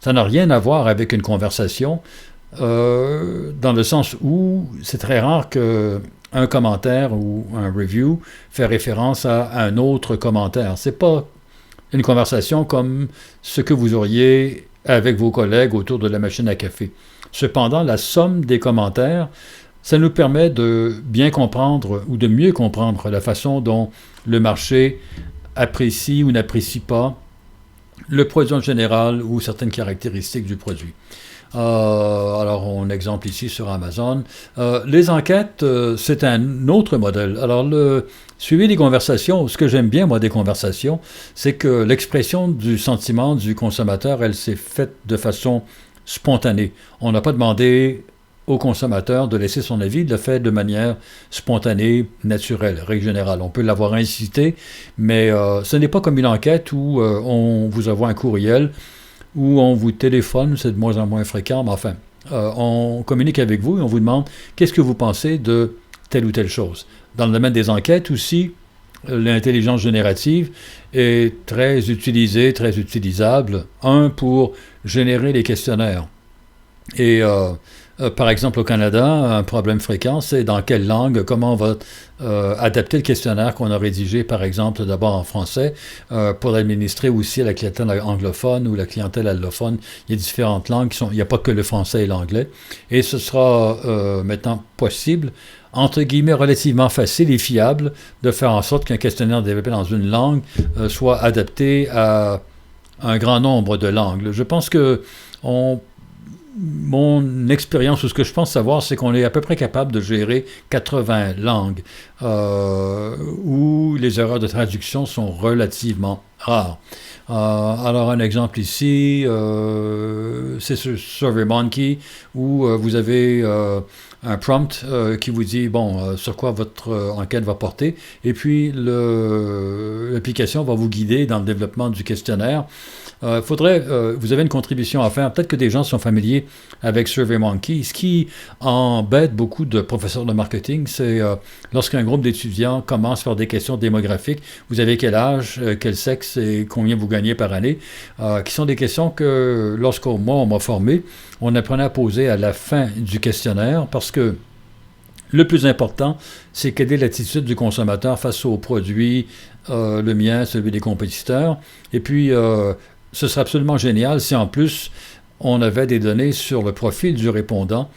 ça n'a rien à voir avec une conversation, dans le sens où c'est très rare qu'un commentaire ou un review fait référence à un autre commentaire. C'est pas une conversation comme ce que vous auriez avec vos collègues autour de la machine à café. Cependant, la somme des commentaires, ça nous permet de bien comprendre ou de mieux comprendre la façon dont le marché apprécie ou n'apprécie pas le produit en général ou certaines caractéristiques du produit. Alors, on exemple ici sur Amazon. Les enquêtes, c'est un autre modèle. Alors, le suivi des conversations, ce que j'aime bien, moi, des conversations, c'est que l'expression du sentiment du consommateur, elle s'est faite de façon spontanée. On n'a pas demandé au consommateur de laisser son avis, il le fait de manière spontanée, naturelle, règle générale. On peut l'avoir incité, mais ce n'est pas comme une enquête où on vous envoie un courriel, où on vous téléphone, c'est de moins en moins fréquent, mais enfin, on communique avec vous et on vous demande qu'est-ce que vous pensez de telle ou telle chose. Dans le domaine des enquêtes aussi, l'intelligence générative est très utilisée, très utilisable. Pour générer les questionnaires. Et par exemple, au Canada, un problème fréquent, c'est dans quelle langue, comment on va adapter le questionnaire qu'on a rédigé, par exemple, d'abord en français, pour l'administrer aussi à la clientèle anglophone ou la clientèle allophone. Il y a différentes langues il n'y a pas que le français et l'anglais. Et ce sera maintenant possible, entre guillemets, relativement facile et fiable, de faire en sorte qu'un questionnaire développé dans une langue soit adapté à un grand nombre de langues. Je pense que mon expérience, ou ce que je pense savoir, c'est qu'on est à peu près capable de gérer 80 langues, où les erreurs de traduction sont relativement rares. Alors, un exemple ici, c'est sur SurveyMonkey, où vous avez un prompt qui vous dit, sur quoi votre enquête va porter, et puis l'application va vous guider dans le développement du questionnaire. Vous avez une contribution à faire. Peut-être que des gens sont familiers avec SurveyMonkey. Ce qui embête beaucoup de professeurs de marketing, c'est lorsqu'un groupe d'étudiants commence à faire des questions démographiques, vous avez quel âge, quel sexe et combien vous gagnez par année, qui sont des questions que, lorsqu'on m'a formé, on apprenait à poser à la fin du questionnaire, parce que le plus important, c'est quelle est l'attitude du consommateur face aux produits, le mien, celui des compétiteurs, et puis ce serait absolument génial si en plus on avait des données sur le profil du répondant.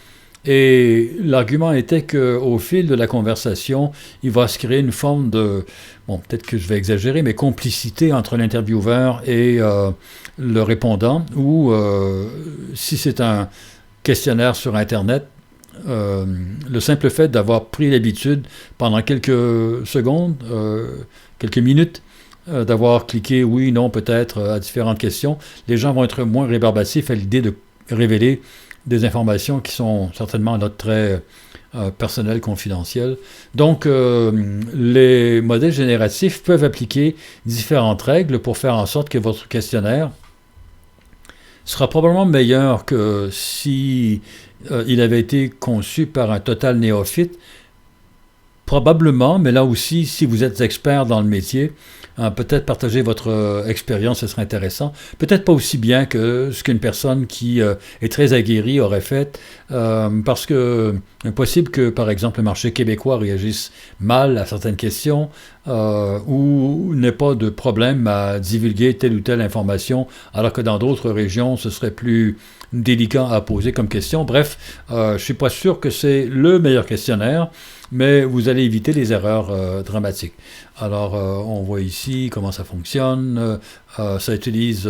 Et l'argument était qu'au fil de la conversation, il va se créer une forme de, bon, peut-être que je vais exagérer, mais complicité entre l'intervieweur et le répondant, ou si c'est un questionnaire sur Internet, le simple fait d'avoir pris l'habitude pendant quelques secondes, quelques minutes, d'avoir cliqué oui, non, peut-être à différentes questions, les gens vont être moins rébarbatifs à l'idée de révéler des informations qui sont certainement là, très personnelles, confidentielles. Donc, les modèles génératifs peuvent appliquer différentes règles pour faire en sorte que votre questionnaire sera probablement meilleur que si il avait été conçu par un total néophyte. Probablement, mais là aussi, si vous êtes expert dans le métier, peut-être partager votre expérience, ce serait intéressant. Peut-être pas aussi bien que ce qu'une personne qui est très aguerrie aurait fait, parce que impossible que, par exemple, le marché québécois réagisse mal à certaines questions, ou n'ait pas de problème à divulguer telle ou telle information, alors que dans d'autres régions, ce serait plus délicat à poser comme question. Bref, je ne suis pas sûr que c'est le meilleur questionnaire, mais vous allez éviter les erreurs dramatiques. Alors, on voit ici comment ça fonctionne. Ça utilise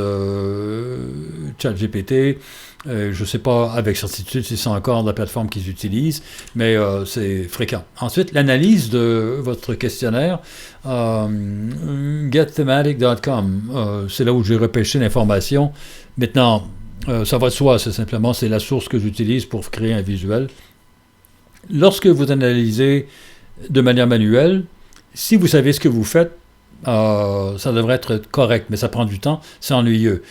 ChatGPT. Je ne sais pas avec certitude si c'est encore la plateforme qu'ils utilisent, mais c'est fréquent. Ensuite, l'analyse de votre questionnaire, getthematic.com, c'est là où j'ai repêché l'information. Maintenant, ça va de soi, c'est la source que j'utilise pour créer un visuel. Lorsque vous analysez de manière manuelle, si vous savez ce que vous faites, ça devrait être correct, mais ça prend du temps, c'est ennuyeux.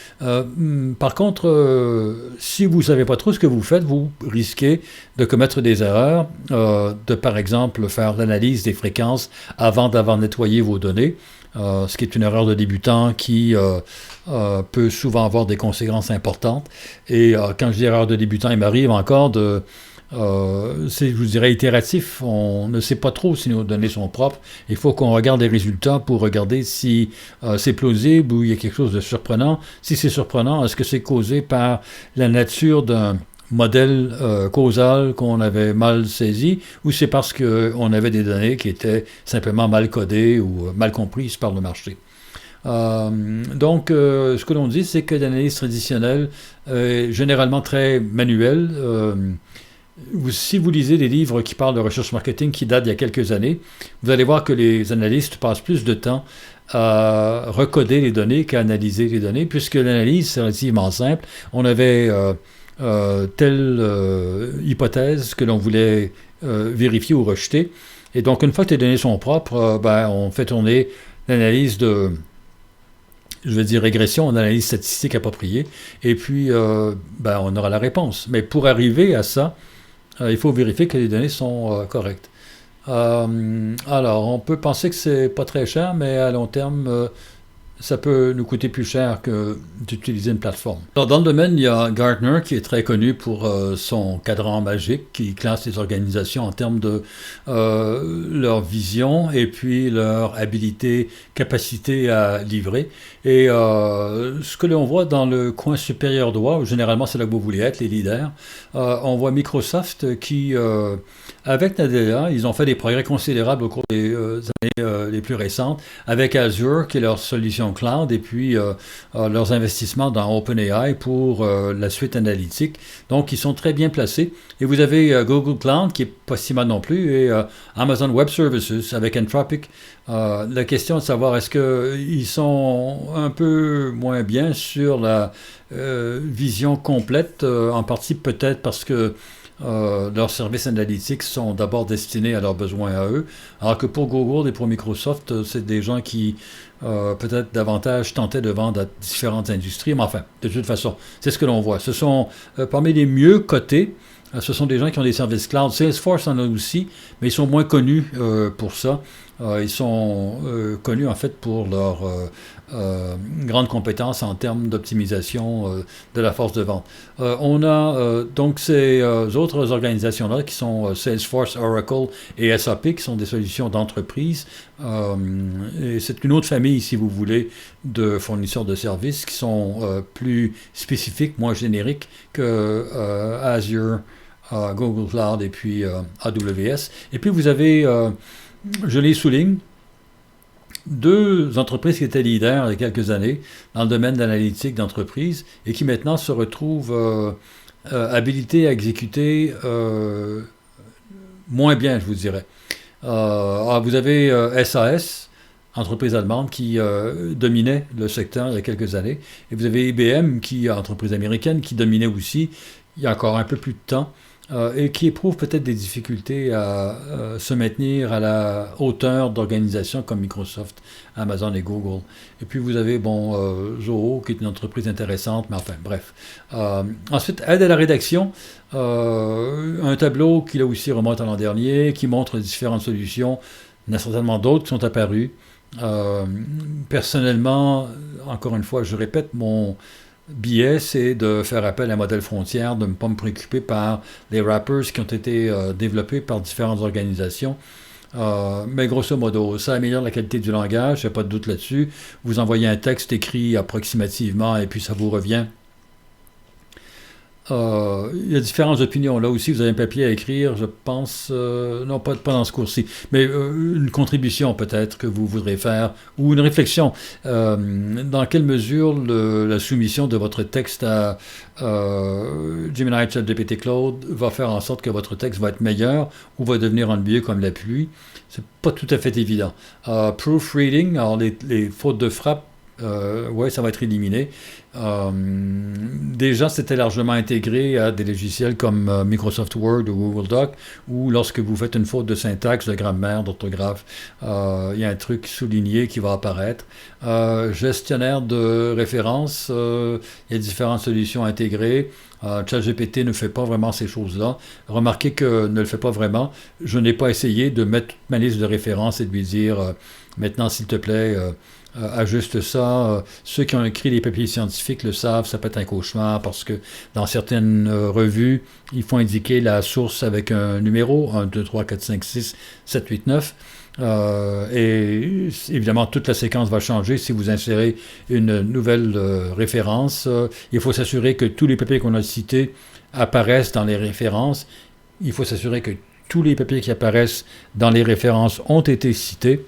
Par contre, si vous ne savez pas trop ce que vous faites, vous risquez de commettre des erreurs, de par exemple faire l'analyse des fréquences avant d'avoir nettoyé vos données, ce qui est une erreur de débutant qui peut souvent avoir des conséquences importantes. Et quand je dis erreur de débutant, il m'arrive encore de... c'est, je vous dirais, itératif. On ne sait pas trop si nos données sont propres. Il faut qu'on regarde les résultats pour regarder si c'est plausible ou il y a quelque chose de surprenant. Si c'est surprenant, est-ce que c'est causé par la nature d'un modèle causal qu'on avait mal saisi, ou c'est parce qu'on avait des données qui étaient simplement mal codées ou mal comprises par le marché. Donc, ce que l'on dit, c'est que l'analyse traditionnelle est généralement très manuelle. Si vous lisez des livres qui parlent de recherche marketing qui datent d'il y a quelques années, vous allez voir que les analystes passent plus de temps à recoder les données qu'à analyser les données, puisque l'analyse, c'est relativement simple. On avait telle hypothèse que l'on voulait vérifier ou rejeter. Et donc, une fois que les données sont propres, on fait tourner l'analyse de, je veux dire régression, une analyse statistique appropriée, et puis on aura la réponse. Mais pour arriver à ça, il faut vérifier que les données sont correctes. Alors, on peut penser que c'est pas très cher, mais à long terme, ça peut nous coûter plus cher que d'utiliser une plateforme. Alors, dans le domaine, il y a Gartner qui est très connu pour son cadran magique qui classe les organisations en termes de leur vision et puis leur habilité, capacité à livrer. Et ce que l'on voit dans le coin supérieur droit, généralement c'est là que vous voulez être, les leaders, on voit Microsoft qui, avec Nadella, ils ont fait des progrès considérables au cours des années les plus récentes, avec Azure qui est leur solution cloud, et puis leurs investissements dans OpenAI pour la suite analytique. Donc, ils sont très bien placés. Et vous avez Google Cloud, qui est pas si mal non plus, et Amazon Web Services avec Anthropic. La question est de savoir est-ce qu'ils sont un peu moins bien sur la vision complète, en partie peut-être parce que leurs services analytiques sont d'abord destinés à leurs besoins à eux, alors que pour Google et pour Microsoft, c'est des gens qui peut-être davantage tentaient de vendre à différentes industries, mais enfin, de toute façon, c'est ce que l'on voit. Ce sont parmi les mieux cotés, ce sont des gens qui ont des services cloud. Salesforce en a aussi, mais ils sont moins connus pour ça. Ils sont connus en fait pour leur grande compétence en termes d'optimisation de la force de vente. On a donc ces autres organisations-là qui sont Salesforce, Oracle et SAP, qui sont des solutions d'entreprise. Et c'est une autre famille, si vous voulez, de fournisseurs de services qui sont plus spécifiques, moins génériques que Azure, Google Cloud et puis AWS. Et puis vous avez, je les souligne, deux entreprises qui étaient leaders il y a quelques années dans le domaine d'analytique d'entreprise et qui maintenant se retrouvent habilitées à exécuter moins bien, je vous dirais. Vous avez SAS, entreprise allemande qui dominait le secteur il y a quelques années, et vous avez IBM, entreprise américaine, qui dominait aussi il y a encore un peu plus de temps, et qui éprouve peut-être des difficultés à se maintenir à la hauteur d'organisations comme Microsoft, Amazon et Google. Et puis vous avez, Zoho, qui est une entreprise intéressante, mais enfin, bref. Ensuite, aide à la rédaction, un tableau qui là aussi remonte à l'an dernier, qui montre différentes solutions. Il y en a certainement d'autres qui sont apparues. Personnellement, encore une fois, je répète, mon biais, c'est de faire appel à un modèle frontière, de ne pas me préoccuper par les wrappers qui ont été développés par différentes organisations. Mais grosso modo, ça améliore la qualité du langage, il n'y a pas de doute là-dessus. Vous envoyez un texte écrit approximativement et puis ça vous revient. Il y a différentes opinions. Là aussi, vous avez un papier à écrire, je pense, non pas dans ce cours-ci, mais une contribution peut-être que vous voudrez faire, ou une réflexion. Dans quelle mesure la soumission de votre texte à Gemini, ChatGPT, Claude va faire en sorte que votre texte va être meilleur ou va devenir ennuyeux comme la pluie? C'est pas tout à fait évident. Proofreading, alors les fautes de frappe, ouais, ça va être éliminé. Déjà, c'était largement intégré à des logiciels comme Microsoft Word ou Google Doc, où lorsque vous faites une faute de syntaxe, de grammaire, d'orthographe, il y a un truc souligné qui va apparaître. Gestionnaire de références, il y a différentes solutions intégrées. ChatGPT ne fait pas vraiment ces choses-là. Remarquez que ne le fait pas vraiment. Je n'ai pas essayé de mettre toute ma liste de références et de lui dire maintenant, s'il te plaît, ajuste ça. Ceux qui ont écrit les papiers scientifiques le savent, ça peut être un cauchemar parce que dans certaines revues, il faut indiquer la source avec un numéro, 1, 2, 3, 4, 5, 6, 7, 8, 9. Et évidemment, toute la séquence va changer si vous insérez une nouvelle référence. Il faut s'assurer que tous les papiers qu'on a cités apparaissent dans les références. Il faut s'assurer que tous les papiers qui apparaissent dans les références ont été cités.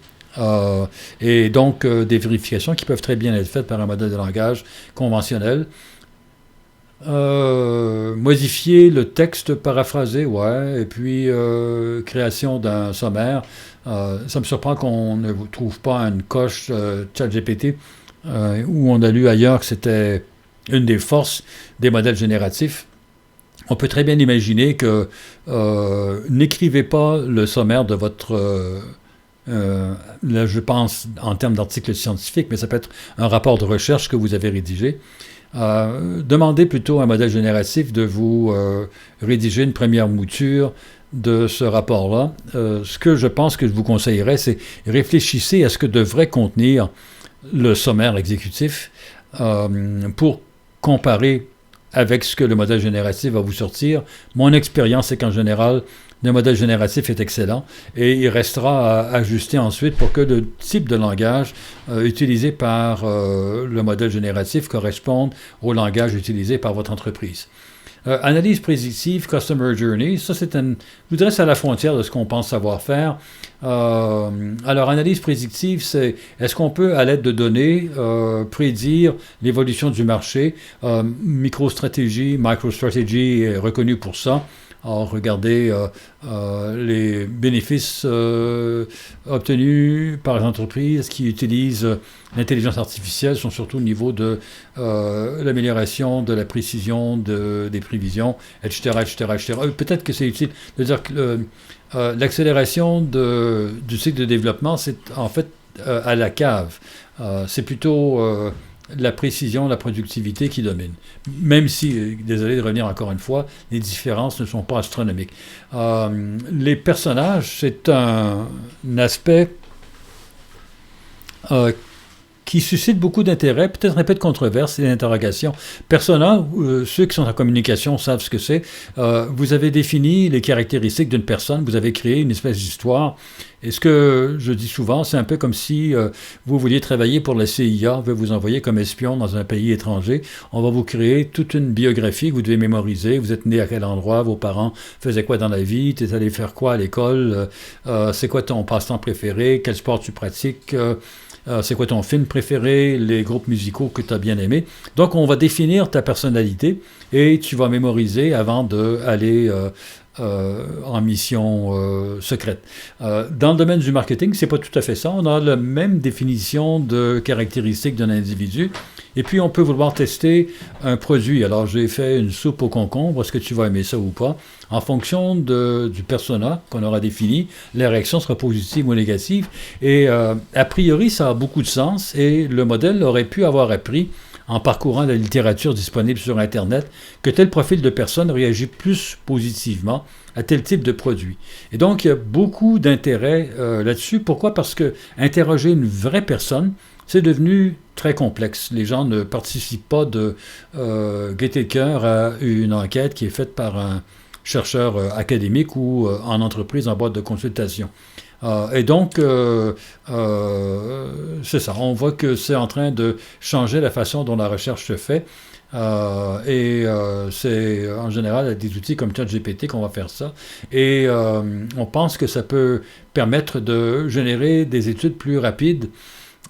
Et donc, des vérifications qui peuvent très bien être faites par un modèle de langage conventionnel. Modifier le texte paraphrasé, ouais, et puis création d'un sommaire. Ça me surprend qu'on ne vous trouve pas une coche ChatGPT où on a lu ailleurs que c'était une des forces des modèles génératifs. On peut très bien imaginer que n'écrivez pas le sommaire de votre... là, je pense en termes d'articles scientifiques, mais ça peut être un rapport de recherche que vous avez rédigé. Demandez plutôt à un modèle génératif de vous rédiger une première mouture de ce rapport-là. Ce que je pense que je vous conseillerais, c'est réfléchissez à ce que devrait contenir le sommaire exécutif pour comparer avec ce que le modèle génératif va vous sortir. Mon expérience, c'est qu'en général, le modèle génératif est excellent et il restera à ajuster ensuite pour que le type de langage utilisé par le modèle génératif corresponde au langage utilisé par votre entreprise. Analyse prédictive, Customer Journey, ça c'est je vous dirais c'est à la frontière de ce qu'on pense savoir faire. Alors, analyse prédictive, c'est est-ce qu'on peut, à l'aide de données, prédire l'évolution du marché? MicroStrategy est reconnu pour ça. Alors, regardez les bénéfices obtenus par les entreprises qui utilisent l'intelligence artificielle sont surtout au niveau de l'amélioration de la précision des prévisions, etc., etc., etc. Peut-être que c'est utile de dire que l'accélération du cycle de développement, c'est en fait à la cave. C'est plutôt la précision, la productivité qui domine. Même si, désolé de revenir encore une fois, les différences ne sont pas astronomiques. Les personnages, c'est un aspect euh, qui suscite beaucoup d'intérêt, peut-être un peu de controverse et d'interrogation. Persona, ceux qui sont en communication savent ce que c'est. Vous avez défini les caractéristiques d'une personne, vous avez créé une espèce d'histoire. Et ce que je dis souvent, c'est un peu comme si vous vouliez travailler pour la CIA, on veut vous envoyer comme espion dans un pays étranger. On va vous créer toute une biographie que vous devez mémoriser. Vous êtes né à quel endroit, vos parents faisaient quoi dans la vie, tu es allé faire quoi à l'école, c'est quoi ton passe-temps préféré, quel sport tu pratiques, c'est quoi ton film préféré, les groupes musicaux que tu as bien aimés. Donc, on va définir ta personnalité et tu vas mémoriser avant d'aller en mission secrète. Dans le domaine du marketing, c'est pas tout à fait ça. On a la même définition de caractéristiques d'un individu. Et puis, on peut vouloir tester un produit. Alors, j'ai fait une soupe au concombre. Est-ce que tu vas aimer ça ou pas? En fonction du persona qu'on aura défini, la réaction sera positive ou négative. Et a priori, ça a beaucoup de sens. Et le modèle aurait pu avoir appris en parcourant la littérature disponible sur Internet, que tel profil de personne réagit plus positivement à tel type de produit. Et donc, il y a beaucoup d'intérêt là-dessus. Pourquoi? Parce que interroger une vraie personne, c'est devenu très complexe. Les gens ne participent pas de gaieté de cœur à une enquête qui est faite par un chercheur académique ou en entreprise en boîte de consultation. Et donc, c'est ça. On voit que c'est en train de changer la façon dont la recherche se fait. C'est en général avec des outils comme ChatGPT qu'on va faire ça. Et on pense que ça peut permettre de générer des études plus rapides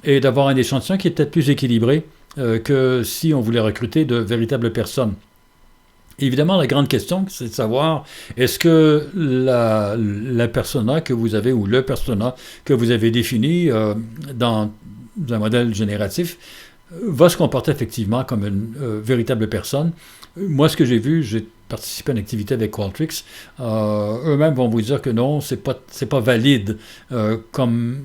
et d'avoir un échantillon qui est peut-être plus équilibré que si on voulait recruter de véritables personnes. Évidemment, la grande question, c'est de savoir, est-ce que la persona que vous avez, ou le persona que vous avez défini dans un modèle génératif, va se comporter effectivement comme une véritable personne. Moi, ce que j'ai vu, j'ai participé à une activité avec Qualtrics, eux-mêmes vont vous dire que non, c'est pas valide comme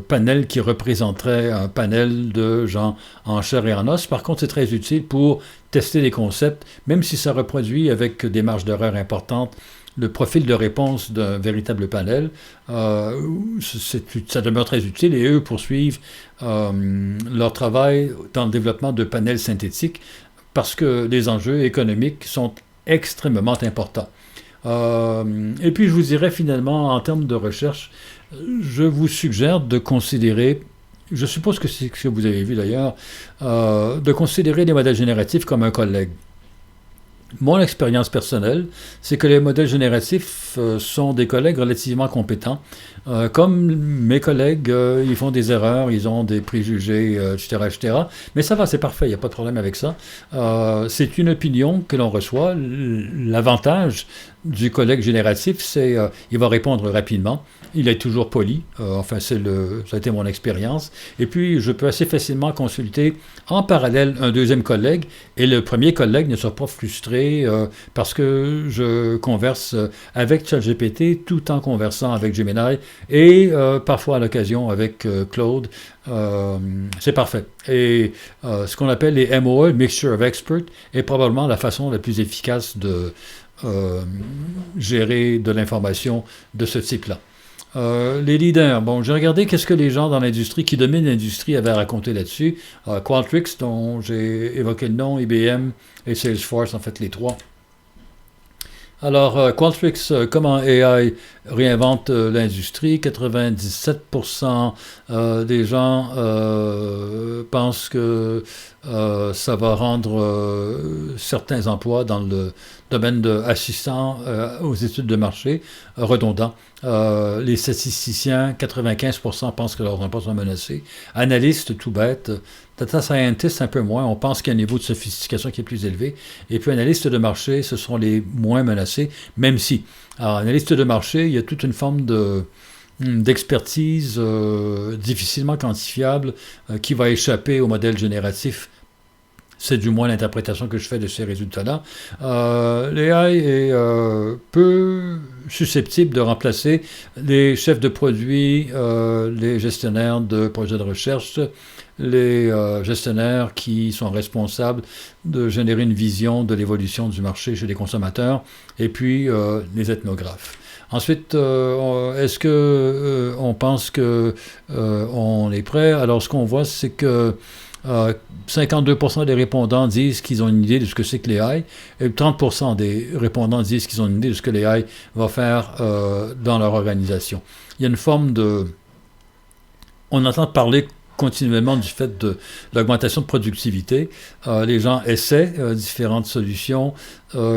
panel qui représenterait un panel de gens en chair et en os. Par contre, c'est très utile pour tester des concepts, même si ça reproduit avec des marges d'erreur importantes le profil de réponse d'un véritable panel, ça demeure très utile et eux poursuivent leur travail dans le développement de panels synthétiques parce que les enjeux économiques sont extrêmement importants. Et puis je vous dirais finalement, en termes de recherche, je vous suggère de considérer, je suppose que c'est ce que vous avez vu d'ailleurs, de considérer les modèles génératifs comme un collègue. Mon expérience personnelle, c'est que les modèles génératifs sont des collègues relativement compétents. Comme mes collègues, ils font des erreurs, ils ont des préjugés, etc., etc. Mais ça va, c'est parfait, il n'y a pas de problème avec ça. C'est une opinion que l'on reçoit. L'avantage du collègue génératif, c'est qu'il va répondre rapidement. Il est toujours poli. Enfin, ça a été mon expérience. Et puis, je peux assez facilement consulter en parallèle un deuxième collègue et le premier collègue ne sera pas frustré parce que je converse avec ChatGPT tout en conversant avec Gemini et parfois à l'occasion avec Claude. C'est parfait. Et ce qu'on appelle les MOE, Mixture of Experts, est probablement la façon la plus efficace de gérer de l'information de ce type-là. Les leaders, bon, j'ai regardé qu'est-ce que les gens dans l'industrie, qui dominent l'industrie, avaient raconté là-dessus. Qualtrics, dont j'ai évoqué le nom, IBM et Salesforce, en fait les trois. Alors, Qualtrics, comment AI réinvente l'industrie? 97% des gens pensent que ça va rendre certains emplois dans le domaine d'assistant aux études de marché redondants. Les statisticiens, 95% pensent que leurs emplois sont menacés. Analystes, tout bête. Data scientists, un peu moins. On pense qu'il y a un niveau de sophistication qui est plus élevé. Et puis, analystes de marché, ce sont les moins menacés, même si. Alors, analystes de marché, il y a toute une forme d'expertise difficilement quantifiable qui va échapper au modèle génératif. C'est du moins l'interprétation que je fais de ces résultats-là. L'AI est peu susceptible de remplacer les chefs de produits, les gestionnaires de projets de recherche, les gestionnaires qui sont responsables de générer une vision de l'évolution du marché chez les consommateurs, et puis les ethnographes. Ensuite, est-ce que on pense que on est prêt? Alors, ce qu'on voit, c'est que 52% des répondants disent qu'ils ont une idée de ce que c'est que l'AI, et 30% des répondants disent qu'ils ont une idée de ce que l'AI va faire dans leur organisation. Il y a une forme de... On entend parler continuellement du fait de l'augmentation de productivité. Les gens essaient différentes solutions,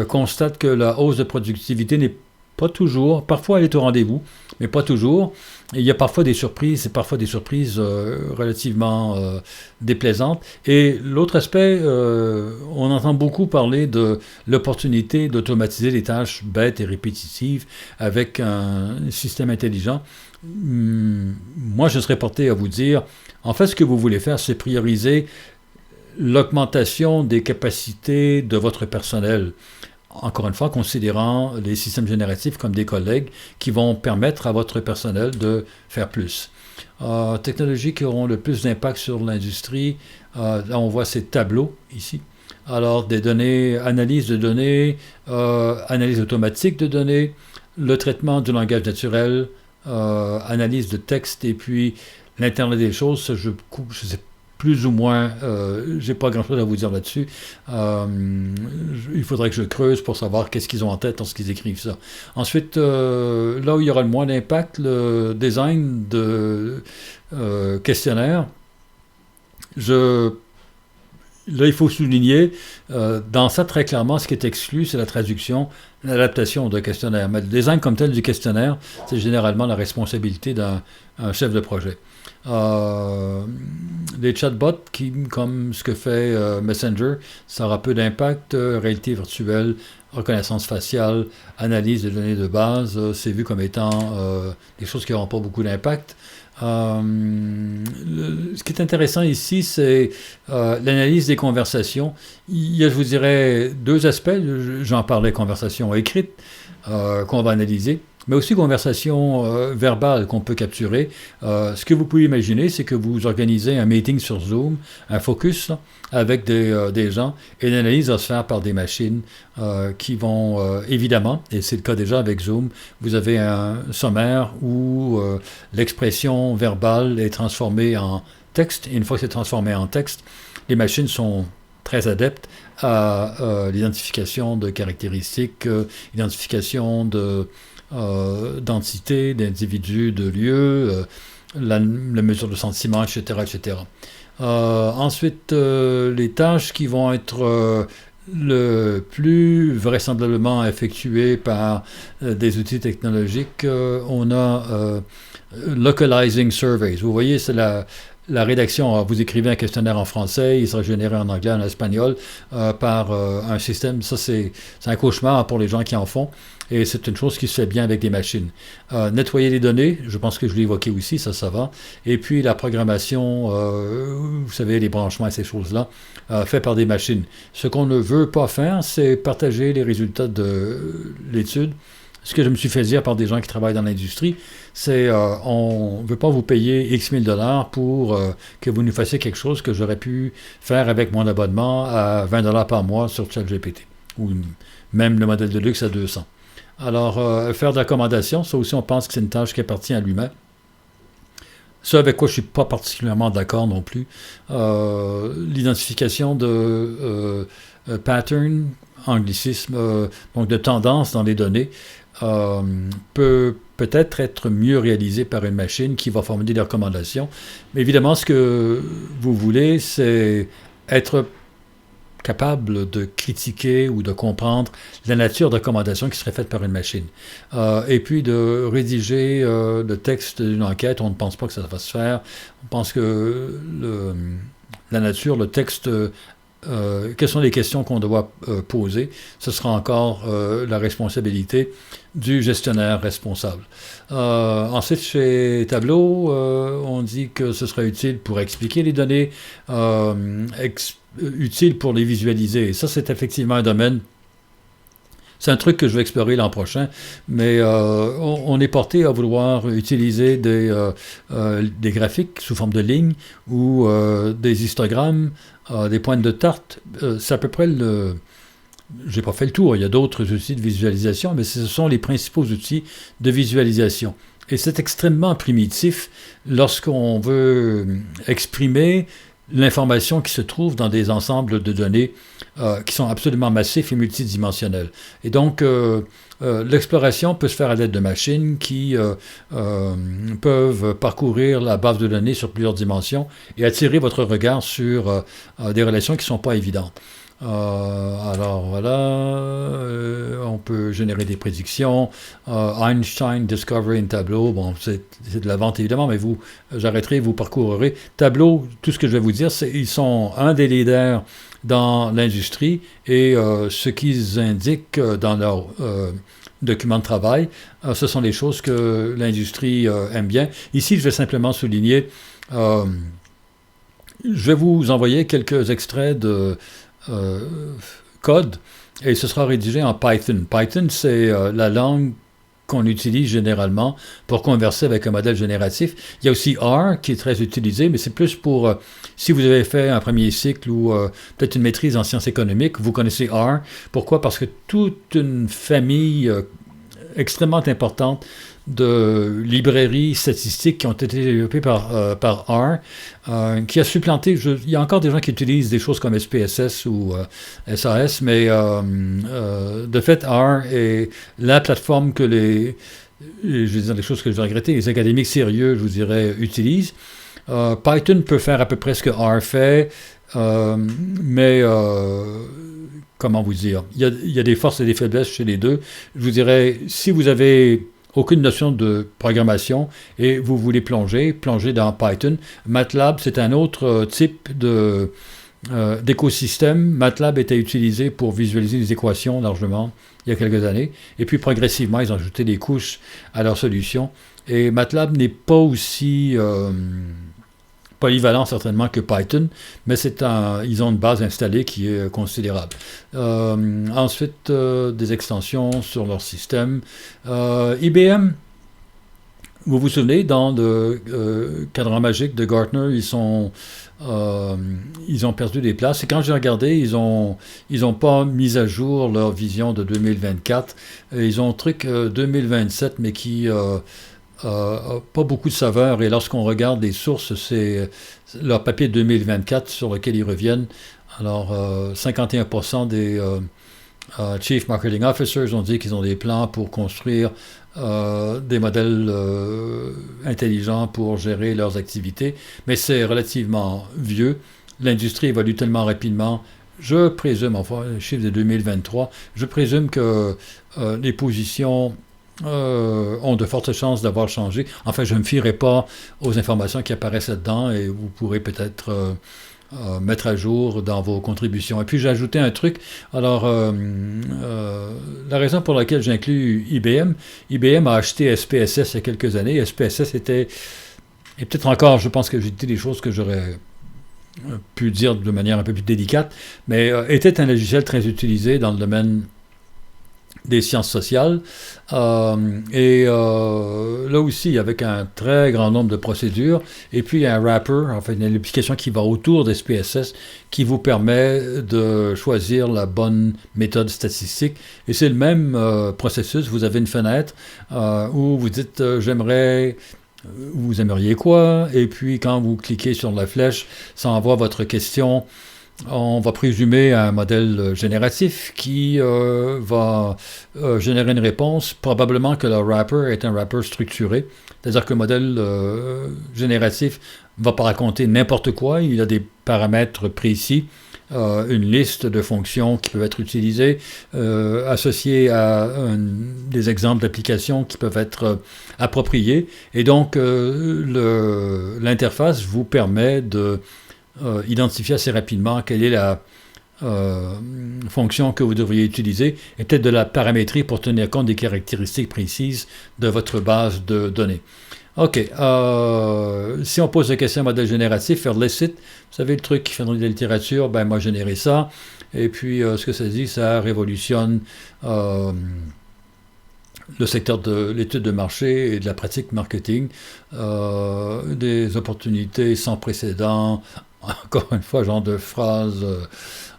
constatent que la hausse de productivité n'est pas toujours, parfois elle est au rendez-vous, mais pas toujours. Et il y a parfois des surprises, et parfois des surprises relativement déplaisantes. Et l'autre aspect, on entend beaucoup parler de l'opportunité d'automatiser les tâches bêtes et répétitives avec un système intelligent. Moi, je serais porté à vous dire, en fait, ce que vous voulez faire, c'est prioriser l'augmentation des capacités de votre personnel. Encore une fois, considérant les systèmes génératifs comme des collègues qui vont permettre à votre personnel de faire plus. Technologies qui auront le plus d'impact sur l'industrie, là on voit ces tableaux ici. Alors des données, analyse de données, analyse automatique de données, le traitement du langage naturel, analyse de texte et puis l'Internet des choses, je sais plus ou moins, j'ai pas grand-chose à vous dire là-dessus. Il faudrait que je creuse pour savoir qu'est-ce qu'ils ont en tête lorsqu'ils écrivent ça. Ensuite, là où il y aura le moins d'impact, le design de questionnaires. Là, il faut souligner, dans ça, très clairement, ce qui est exclu, c'est la traduction, l'adaptation de questionnaire. Mais le design comme tel du questionnaire, c'est généralement la responsabilité d'un chef de projet. Les chatbots, comme ce que fait Messenger, ça aura peu d'impact. Réalité virtuelle, reconnaissance faciale, analyse de données de base, c'est vu comme étant des choses qui n'auront pas beaucoup d'impact. Ce qui est intéressant ici, c'est l'analyse des conversations. Il y a, je vous dirais, deux aspects. J'en parlais, conversation écrite, qu'on va analyser, mais aussi conversation verbale qu'on peut capturer. Ce que vous pouvez imaginer, c'est que vous organisez un meeting sur Zoom, un focus là, avec des gens, et l'analyse va se faire par des machines qui vont, évidemment, et c'est le cas déjà avec Zoom, vous avez un sommaire où l'expression verbale est transformée en texte, et une fois que c'est transformé en texte, les machines sont très adeptes à l'identification de caractéristiques, identification d'entités, d'individus, de lieux, la mesure de sentiment, etc., etc. Ensuite, les tâches qui vont être le plus vraisemblablement effectuées par des outils technologiques, on a localizing surveys. Vous voyez, c'est la rédaction. Vous écrivez un questionnaire en français, il sera généré en anglais, en espagnol, par un système. Ça, c'est un cauchemar pour les gens qui en font. Et c'est une chose qui se fait bien avec des machines. Nettoyer les données, je pense que je l'ai évoqué aussi, ça va. Et puis la programmation, vous savez, les branchements et ces choses-là, fait par des machines. Ce qu'on ne veut pas faire, c'est partager les résultats de l'étude. Ce que je me suis fait dire par des gens qui travaillent dans l'industrie, c'est on ne veut pas vous payer X mille dollars pour que vous nous fassiez quelque chose que j'aurais pu faire avec mon abonnement à 20 dollars par mois sur ChatGPT, ou même le modèle de luxe à 200. Alors, faire de la recommandation, ça aussi, on pense que c'est une tâche qui appartient à l'humain. Ce avec quoi je ne suis pas particulièrement d'accord non plus. L'identification de patterns, anglicisme, donc de tendances dans les données, peut peut-être être mieux réalisée par une machine qui va formuler des recommandations. Mais évidemment, ce que vous voulez, c'est être capable de critiquer ou de comprendre la nature de recommandation qui serait faite par une machine. Et puis de rédiger le texte d'une enquête, on ne pense pas que ça va se faire. On pense que la nature, le texte, quelles sont les questions qu'on doit poser, ce sera encore la responsabilité du gestionnaire responsable. Ensuite, chez Tableau, on dit que ce sera utile pour expliquer les données, utile pour les visualiser. Et ça, c'est effectivement un domaine. C'est un truc que je vais explorer l'an prochain, mais on est porté à vouloir utiliser des graphiques sous forme de lignes ou des histogrammes, des pointes de tarte. C'est à peu près j'ai pas fait le tour, il y a d'autres outils de visualisation, mais ce sont les principaux outils de visualisation. Et c'est extrêmement primitif lorsqu'on veut exprimer l'information qui se trouve dans des ensembles de données qui sont absolument massifs et multidimensionnels. Et donc, l'exploration peut se faire à l'aide de machines qui peuvent parcourir la base de données sur plusieurs dimensions et attirer votre regard sur des relations qui ne sont pas évidentes. Alors voilà, on peut générer des prédictions. Einstein Discovery Tableau, bon, c'est de la vente évidemment, mais j'arrêterai, vous parcourrez. Tableau, tout ce que je vais vous dire, c'est ils sont un des leaders dans l'industrie et ce qu'ils indiquent dans leur document de travail, ce sont les choses que l'industrie aime bien. Ici, je vais simplement souligner, je vais vous envoyer quelques extraits de code et ce sera rédigé en Python. Python, c'est la langue qu'on utilise généralement pour converser avec un modèle génératif. Il y a aussi R qui est très utilisé, mais c'est plus pour si vous avez fait un premier cycle ou peut-être une maîtrise en sciences économiques, vous connaissez R. Pourquoi? Parce que toute une famille extrêmement importante de librairies statistiques qui ont été développées par R, qui a supplanté, il y a encore des gens qui utilisent des choses comme SPSS ou SAS, mais de fait, R est la plateforme que je vais dire des choses que je vais regretter, les académiques sérieux, je vous dirais, utilisent. Python peut faire à peu près ce que R fait, mais comment vous dire, il y a des forces et des faiblesses chez les deux. Je vous dirais, si vous avez aucune notion de programmation et vous voulez plonger dans Python. MATLAB, c'est un autre type d'écosystème. MATLAB était utilisé pour visualiser les équations largement il y a quelques années. Et puis progressivement, ils ont ajouté des couches à leur solution. Et MATLAB n'est pas aussi polyvalent certainement que Python, mais ils ont une base installée qui est considérable. Ensuite, des extensions sur leur système. IBM, vous vous souvenez, dans le cadran magique de Gartner, ils ont perdu des places. Et quand j'ai regardé, ils ont pas mis à jour leur vision de 2024. Ils ont un truc 2027, mais qui pas beaucoup de saveur, et lorsqu'on regarde les sources, c'est leur papier de 2024 sur lequel ils reviennent. Alors, 51% des Chief Marketing Officers ont dit qu'ils ont des plans pour construire des modèles intelligents pour gérer leurs activités, mais c'est relativement vieux. L'industrie évolue tellement rapidement. Je présume, enfin, le chiffre de 2023, je présume que les positions ont de fortes chances d'avoir changé. Enfin, je ne me fierai pas aux informations qui apparaissent là-dedans et vous pourrez peut-être mettre à jour dans vos contributions. Et puis, j'ai ajouté un truc. Alors, la raison pour laquelle j'inclus IBM a acheté SPSS il y a quelques années. SPSS était, et peut-être encore, je pense que j'ai dit des choses que j'aurais pu dire de manière un peu plus délicate, mais était un logiciel très utilisé dans le domaine des sciences sociales, là aussi avec un très grand nombre de procédures, et puis un wrapper, en fait une application qui va autour des SPSS, qui vous permet de choisir la bonne méthode statistique, et c'est le même processus. Vous avez une fenêtre où vous dites vous aimeriez quoi, et puis quand vous cliquez sur la flèche, ça envoie votre question. On va présumer un modèle génératif qui va générer une réponse. Probablement que le wrapper est un wrapper structuré. C'est-à-dire que le modèle génératif ne va pas raconter n'importe quoi. Il a des paramètres précis, une liste de fonctions qui peuvent être utilisées, associées à des exemples d'applications qui peuvent être appropriés. Et donc, l'interface vous permet de identifier assez rapidement quelle est la fonction que vous devriez utiliser et peut-être de la paramétrie pour tenir compte des caractéristiques précises de votre base de données. OK. Si on pose la question modèle génératif, faire de vous savez le truc qui fait dans la littérature, ben moi générer ça. Et puis ce que ça dit, ça révolutionne le secteur de l'étude de marché et de la pratique marketing, des opportunités sans précédent. Encore une fois, genre de phrase.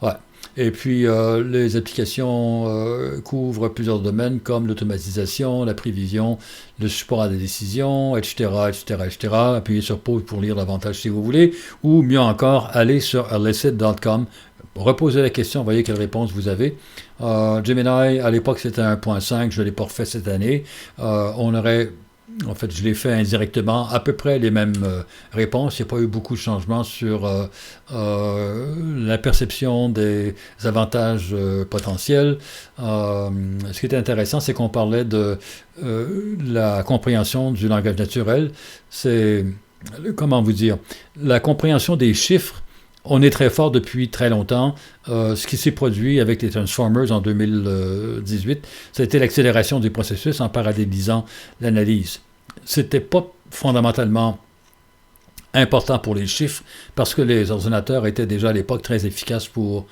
Ouais. Et puis, les applications couvrent plusieurs domaines comme l'automatisation, la prévision, le support à des décisions, etc., etc., etc. Appuyez sur pause pour lire davantage si vous voulez, ou mieux encore, allez sur elicit.com, reposez la question, voyez quelle réponse vous avez. Gemini, à l'époque, c'était 1.5, je l'ai pas refait cette année. En fait, je l'ai fait indirectement, à peu près les mêmes réponses. Il n'y a pas eu beaucoup de changements sur la perception des avantages potentiels. Ce qui était intéressant, c'est qu'on parlait de la compréhension du langage naturel. C'est, comment vous dire, la compréhension des chiffres. On est très fort depuis très longtemps. Ce qui s'est produit avec les Transformers en 2018, c'était l'accélération du processus en parallélisant l'analyse. C'était pas fondamentalement important pour les chiffres parce que les ordinateurs étaient déjà à l'époque très efficaces pour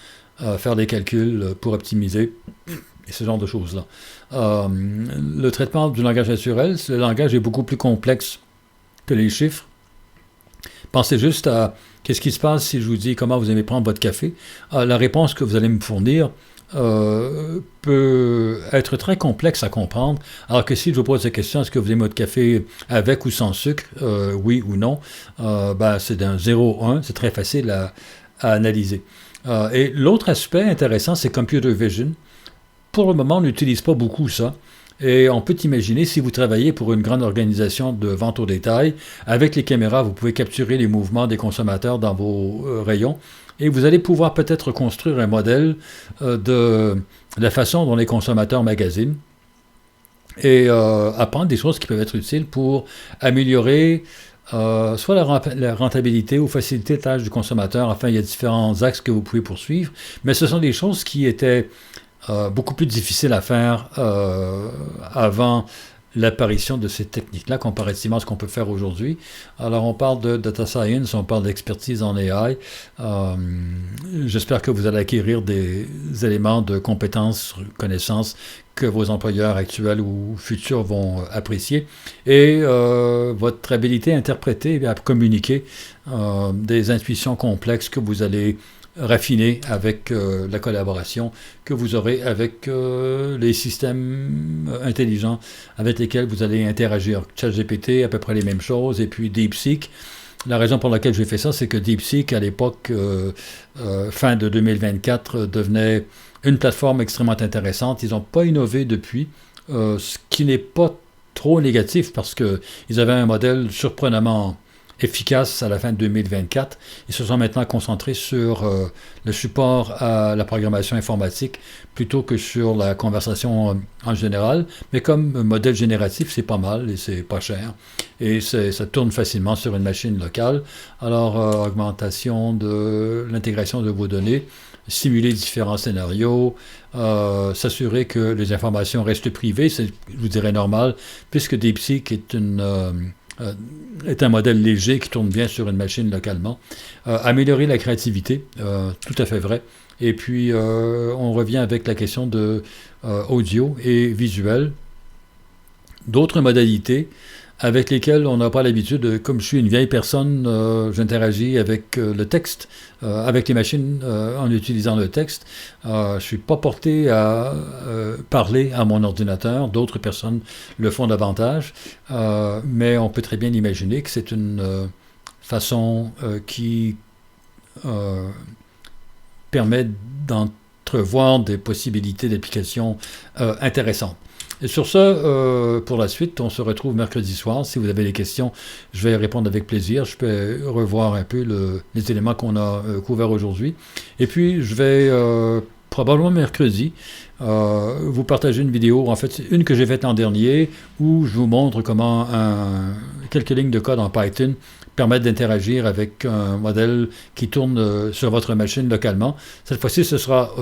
faire des calculs, pour optimiser et ce genre de choses-là. Le traitement du langage naturel, le langage est beaucoup plus complexe que les chiffres. Pensez juste à qu'est-ce qui se passe si je vous dis comment vous aimez prendre votre café. La réponse que vous allez me fournir peut être très complexe à comprendre, alors que si je vous pose la question, est-ce que vous aimez votre café avec ou sans sucre, oui ou non, c'est d'un 0 1, c'est très facile à analyser. Et l'autre aspect intéressant, c'est Computer Vision. Pour le moment, on n'utilise pas beaucoup ça. Et on peut imaginer, si vous travaillez pour une grande organisation de vente au détail, avec les caméras, vous pouvez capturer les mouvements des consommateurs dans vos rayons et vous allez pouvoir peut-être construire un modèle de la façon dont les consommateurs magasinent et apprendre des choses qui peuvent être utiles pour améliorer soit la rentabilité ou faciliter la tâche du consommateur. Enfin, il y a différents axes que vous pouvez poursuivre, mais ce sont des choses qui étaient beaucoup plus difficile à faire avant l'apparition de ces techniques-là, comparativement à ce qu'on peut faire aujourd'hui. Alors, on parle de data science, on parle d'expertise en AI. J'espère que vous allez acquérir des éléments de compétences, connaissances que vos employeurs actuels ou futurs vont apprécier. Et votre habilité à interpréter et à communiquer des intuitions complexes que vous allez raffiné avec la collaboration que vous aurez avec les systèmes intelligents avec lesquels vous allez interagir. ChatGPT, à peu près les mêmes choses, et puis DeepSeek. La raison pour laquelle j'ai fait ça, c'est que DeepSeek, à l'époque, fin de 2024, devenait une plateforme extrêmement intéressante. Ils n'ont pas innové depuis, ce qui n'est pas trop négatif parce qu'ils avaient un modèle surprenamment efficace à la fin de 2024. Ils se sont maintenant concentrés sur le support à la programmation informatique plutôt que sur la conversation en général. Mais comme modèle génératif, c'est pas mal et c'est pas cher. Et ça tourne facilement sur une machine locale. Alors, augmentation de l'intégration de vos données, simuler différents scénarios, s'assurer que les informations restent privées, c'est, je vous dirais, normal, puisque DeepSeek est un modèle léger qui tourne bien sur une machine localement. Améliorer la créativité, tout à fait vrai. Et puis, on revient avec la question de audio et visuel. D'autres modalités avec lesquelles on n'a pas l'habitude, comme je suis une vieille personne, j'interagis avec le texte, avec les machines en utilisant le texte. Je ne suis pas porté à parler à mon ordinateur, d'autres personnes le font davantage, mais on peut très bien imaginer que c'est une façon qui permet d'entrevoir des possibilités d'application intéressantes. Et sur ce, pour la suite, on se retrouve mercredi soir. Si vous avez des questions, je vais répondre avec plaisir. Je peux revoir un peu les éléments qu'on a couverts aujourd'hui. Et puis, je vais probablement mercredi vous partager une vidéo, en fait, une que j'ai faite l'an dernier, où je vous montre comment quelques lignes de code en Python permettent d'interagir avec un modèle qui tourne sur votre machine localement. Cette fois-ci, ce sera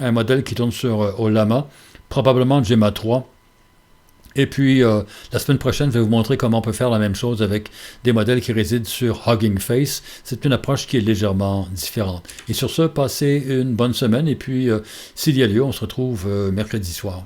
un modèle qui tourne sur Ollama, probablement Gemma 3. Et puis, la semaine prochaine, je vais vous montrer comment on peut faire la même chose avec des modèles qui résident sur Hugging Face. C'est une approche qui est légèrement différente. Et sur ce, passez une bonne semaine. Et puis, s'il y a lieu, on se retrouve mercredi soir.